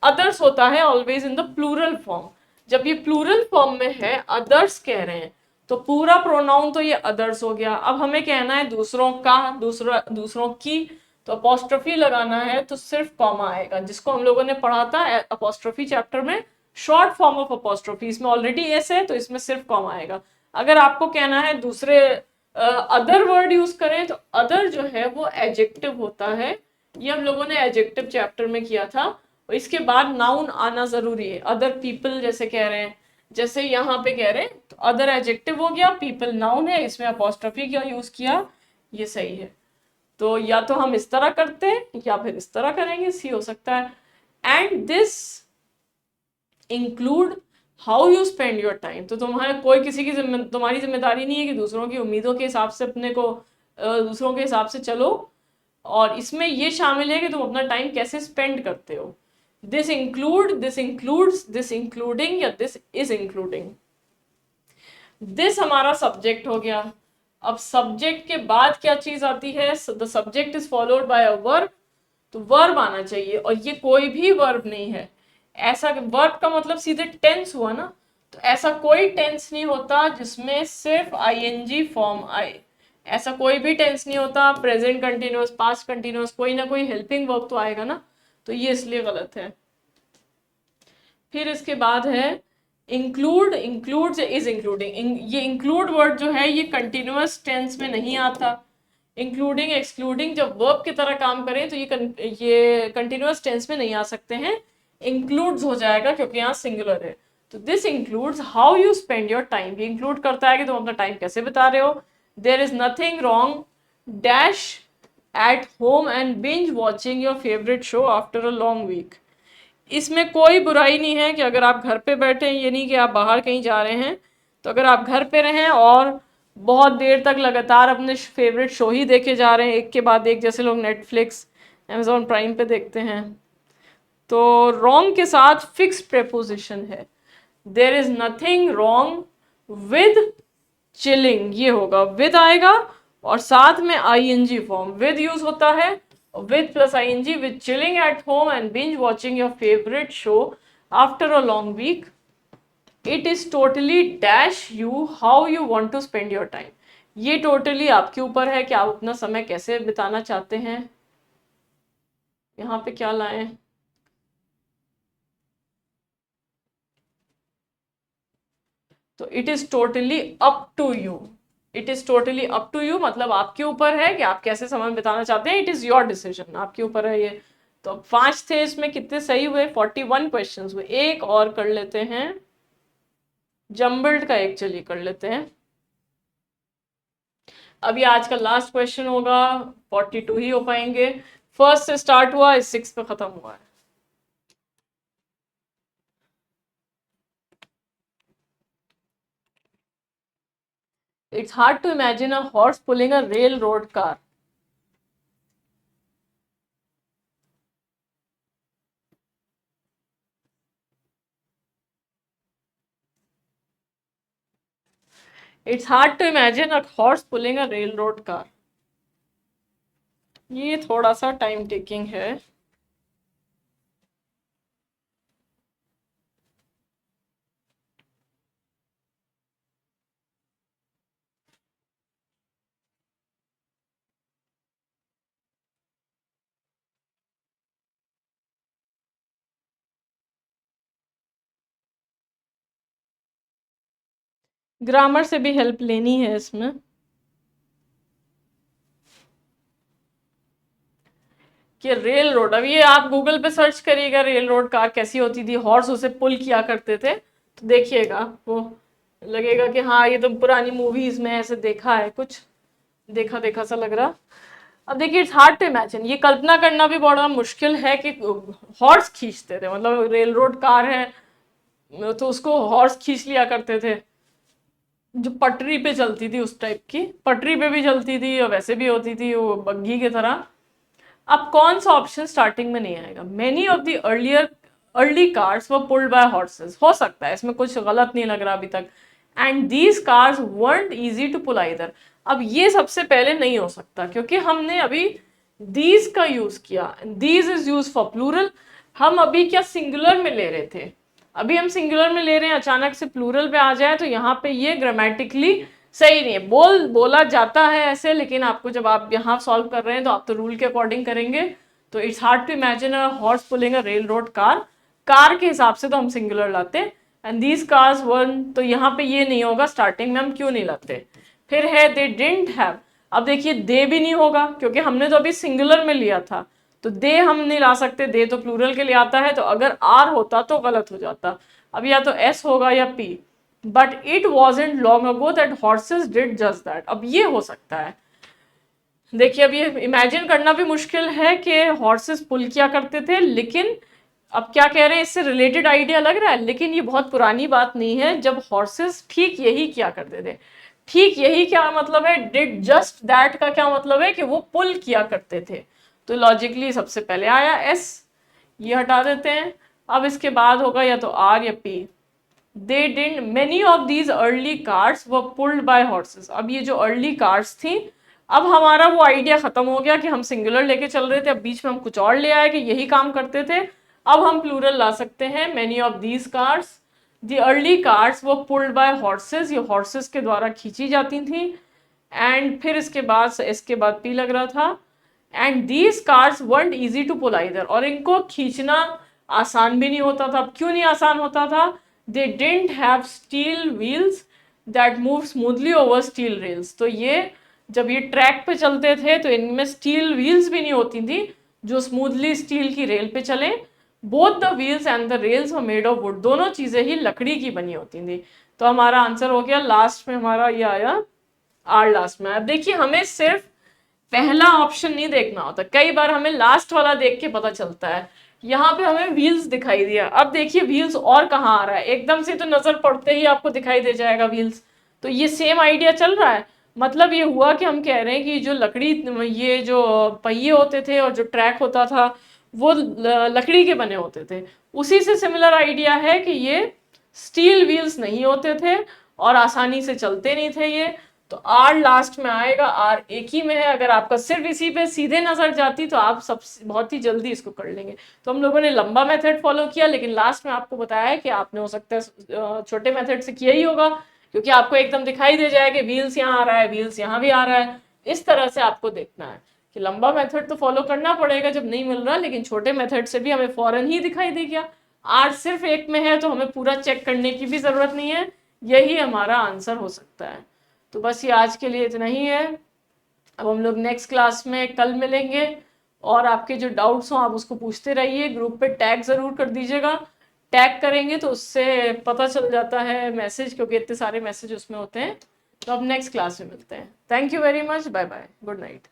अदर्स होता है always in the plural form. जब ये प्लूरल फॉर्म में है, अदर्स कह रहे हैं, तो पूरा प्रोनाउन तो ये अदर्स हो गया। अब हमें कहना है दूसरों का, दूसरों की, तो अपोस्ट्रोफी लगाना है तो सिर्फ कॉमा आएगा, जिसको हम लोगों ने पढ़ा था अपोस्ट्रोफी चैप्टर में, शॉर्ट फॉर्म ऑफ अपोस्ट्रोफी। इसमें ऑलरेडी एस है तो इसमें सिर्फ कॉमा आएगा। अगर आपको कहना है दूसरे अदर वर्ड यूज करें, तो अदर जो है वो एडजेक्टिव होता है, ये हम लोगों ने एडजेक्टिव चैप्टर में किया था। और इसके बाद नाउन आना जरूरी है। अदर पीपल जैसे कह रहे हैं, जैसे यहाँ पे कह रहे हैं, तो अदर एडजेक्टिव हो गया, पीपल नाउन है, इसमें अपॉस्ट्रोफी का यूज किया, ये सही है। तो या तो हम इस तरह करते हैं या फिर इस तरह करेंगे, सी हो सकता है। And this include how you spend your time. तो तुम्हारे कोई किसी की तुम्हारी जिम्मेदारी नहीं है कि दूसरों की उम्मीदों के हिसाब से अपने को दूसरों के हिसाब से चलो, और इसमें ये शामिल है कि तुम अपना टाइम कैसे स्पेंड करते हो। This include, this includes, this including या दिस इज इंक्लूडिंग। दिस हमारा सब्जेक्ट हो गया। अब सब्जेक्ट के बाद क्या चीज आती है, the subject is followed bye a verb. तो वर्ब आना चाहिए, और ये कोई भी वर्ब नहीं है। ऐसा वर्ब का मतलब सीधे टेंस हुआ ना, तो ऐसा कोई टेंस नहीं होता जिसमें सिर्फ आईएनजी फॉर्म आए। ऐसा कोई भी टेंस नहीं होता। प्रेजेंट कंटिन्यूअस, पास्ट कंटिन्यूअस, कोई ना कोई हेल्पिंग वर्ब तो आएगा ना, तो ये इसलिए गलत है। फिर इसके बाद है इंक्लूड, इंक्लूड से इज इंक्लूडिंग। ये इंक्लूड वर्ड जो है ये कंटिन्यूअस टेंस में नहीं आता। इंक्लूडिंग एक्सक्लूडिंग जब वर्ब की तरह काम करें तो ये कंटिन्यूअस टेंस में नहीं आ सकते हैं, इंक्लूड्स हो जाएगा क्योंकि यहाँ सिंगुलर है। तो this includes how you spend your time. ये इंक्लूड करता है कि तुम अपना टाइम कैसे बिता रहे हो। There is nothing wrong dash at home and binge watching your favourite show after a long week. इसमें कोई बुराई नहीं है कि अगर आप घर पे बैठे हैं, ये नहीं कि आप बाहर कहीं जा रहे हैं, तो अगर आप घर पे रहें और बहुत देर तक लगातार अपने फेवरेट शो ही देखे जा रहे हैं एक के बाद एक, जैसे लोग नेटफ्लिक्स, अमेजोन प्राइम पे देखते हैं, तो रॉन्ग के साथ फिक्स प्रेपोजिशन है। There is nothing wrong with chilling, ये होगा, विद आएगा और साथ में आईएनजी फॉर्म, विद यूज होता है, with plus ing, with chilling at home and binge watching your favorite show after a long week. It is totally dash you how you want to spend your time. ये totally आपके ऊपर है कि आप अपना समय कैसे बिताना चाहते हैं। यहाँ पे क्या लाएं, तो it is totally up to you. It is totally up to you मतलब आपके ऊपर है कि आप कैसे समय बिताना चाहते हैं। इट इज योर डिसीजन, आपके ऊपर है ये। तो 5 थे, इसमें कितने सही हुए, 41 क्वेश्चन हुए। एक और कर लेते हैं, जम्बल्ड का एक चलिए कर लेते हैं। अभी आज का लास्ट क्वेश्चन होगा, 42 ही हो पाएंगे। फर्स्ट से स्टार्ट हुआ, इस 6 पे खत्म हुआ है। It's hard to imagine a horse pulling a railroad car. It's hard to imagine a horse pulling a railroad car. ये थोड़ा सा टाइम टेकिंग है। ग्रामर से भी हेल्प लेनी है इसमें। कि रेल रोड, अब ये आप गूगल पे सर्च करिएगा रेल रोड कार कैसी होती थी, हॉर्स उसे पुल किया करते थे, तो देखिएगा वो लगेगा कि हाँ ये तो पुरानी मूवीज में ऐसे देखा है, कुछ देखा देखा सा लग रहा। अब देखिए इट्स हार्ड टू इमेजिन, ये कल्पना करना भी बड़ा मुश्किल है कि हॉर्स खींचते थे, मतलब रेल रोड कार है तो उसको हॉर्स खींच लिया करते थे, जो पटरी पे चलती थी उस टाइप की, पटरी पे भी चलती थी और वैसे भी होती थी वो बग्घी की तरह। अब कौन सा ऑप्शन स्टार्टिंग में नहीं आएगा, many of the early cars were pulled bye horses, हो सकता है, इसमें कुछ गलत नहीं लग रहा अभी तक। And these cars weren't easy to pull either, अब ये सबसे पहले नहीं हो सकता क्योंकि हमने अभी दीज का यूज किया, these is use for plural. हम अभी क्या सिंगुलर में ले रहे थे, अभी हम सिंगुलर में ले रहे हैं, अचानक से प्लूरल पे आ जाए तो यहाँ पे ये ग्रामेटिकली सही नहीं है। बोला जाता है ऐसे, लेकिन आपको जब आप यहाँ सॉल्व कर रहे हैं तो आप तो रूल के अकॉर्डिंग करेंगे। तो it's hard to imagine a horse pulling a railroad car, car के हिसाब से तो हम सिंगुलर लाते हैं। एंड दीज कार्स वन, तो यहाँ पे ये नहीं होगा, स्टार्टिंग में हम क्यों नहीं लाते। फिर है दे डिडंट हैव, अब देखिए दे भी नहीं होगा क्योंकि हमने तो अभी सिंगुलर में लिया था, तो दे हम नहीं ला सकते, दे तो प्लूरल के लिए आता है, तो अगर आर होता तो गलत हो जाता। अब या तो एस होगा या P. But it wasn't long ago that horses did just that, अब ये हो सकता है। देखिए अब ये इमेजिन करना भी मुश्किल है कि हॉर्सेस पुल किया करते थे, लेकिन अब क्या कह रहे हैं, इससे रिलेटेड आइडिया लग रहा है, लेकिन ये बहुत पुरानी बात नहीं है जब हॉर्सेस ठीक यही किया करते थे। ठीक यही क्या मतलब है, डिड जस्ट दैट का क्या मतलब है कि वो पुल किया करते थे। तो लॉजिकली सबसे पहले आया एस, ये हटा देते हैं। अब इसके बाद होगा या तो आर या P. They did many of these early cars were pulled bye horses. अब ये जो अर्ली कार्स थी, अब हमारा वो आइडिया खत्म हो गया कि हम सिंगुलर लेके चल रहे थे, अब बीच में हम कुछ और ले आए कि यही काम करते थे। अब हम प्लूरल ला सकते हैं, many of these cars, the early cars वो पुल्ड बाय हॉर्सेस, ये हॉर्सेस के द्वारा खींची जाती थी। एंड फिर इसके बाद पी लग रहा था। And these cars weren't easy to pull either, और इनको खींचना आसान भी नहीं होता था। अब क्यों नहीं आसान होता था, they didn't have steel wheels that move smoothly over steel rails। तो ये जब ये ट्रैक पे चलते थे तो इनमें स्टील व्हील्स भी नहीं होती थी जो स्मूथली स्टील की रेल पे चले। Both the wheels and the rails were made of would, दोनों चीजें ही लकड़ी की बनी होती थी। तो हमारा आंसर हो गया, लास्ट में हमारा ये आया आर, लास्ट में। अब देखिए हमें सिर्फ पहला ऑप्शन नहीं देखना होता, कई बार हमें लास्ट वाला देख के पता चलता है। यहाँ पे हमें व्हील्स दिखाई दिया, अब देखिए व्हील्स और कहाँ आ रहा है, एकदम से तो नजर पड़ते ही आपको दिखाई दे जाएगा व्हील्स। तो ये सेम आइडिया चल रहा है। मतलब ये हुआ कि हम कह रहे हैं कि जो लकड़ी, ये जो पहिए होते थे और जो ट्रैक होता था वो लकड़ी के बने होते थे। उसी से सिमिलर आइडिया है कि ये स्टील व्हील्स नहीं होते थे और आसानी से चलते नहीं थे ये। तो आर लास्ट में आएगा, आर एक ही में है। अगर आपका सिर्फ इसी पे सीधे नजर जाती तो आप सब बहुत ही जल्दी इसको कर लेंगे। तो हम लोगों ने लंबा मेथड फॉलो किया, लेकिन लास्ट में आपको बताया है कि आपने हो सकता है छोटे मेथड से किया ही होगा, क्योंकि आपको एकदम दिखाई दे जाएगा व्हील्स यहाँ आ रहा है, व्हील्स यहाँ भी आ रहा है। इस तरह से आपको देखना है कि लंबा मेथड तो फॉलो करना पड़ेगा जब नहीं मिल रहा, लेकिन छोटे मेथड से भी हमें फौरन ही दिखाई दे गया। आर सिर्फ एक में है तो हमें पूरा चेक करने की भी जरूरत नहीं है, यही हमारा आंसर हो सकता है। तो बस ये आज के लिए इतना ही है। अब हम लोग नेक्स्ट क्लास में कल मिलेंगे, और आपके जो डाउट्स हो आप उसको पूछते रहिए। ग्रुप पे टैग ज़रूर कर दीजिएगा, टैग करेंगे तो उससे पता चल जाता है मैसेज, क्योंकि इतने सारे मैसेज उसमें होते हैं। तो अब नेक्स्ट क्लास में मिलते हैं। Thank you very much, bye bye, good night.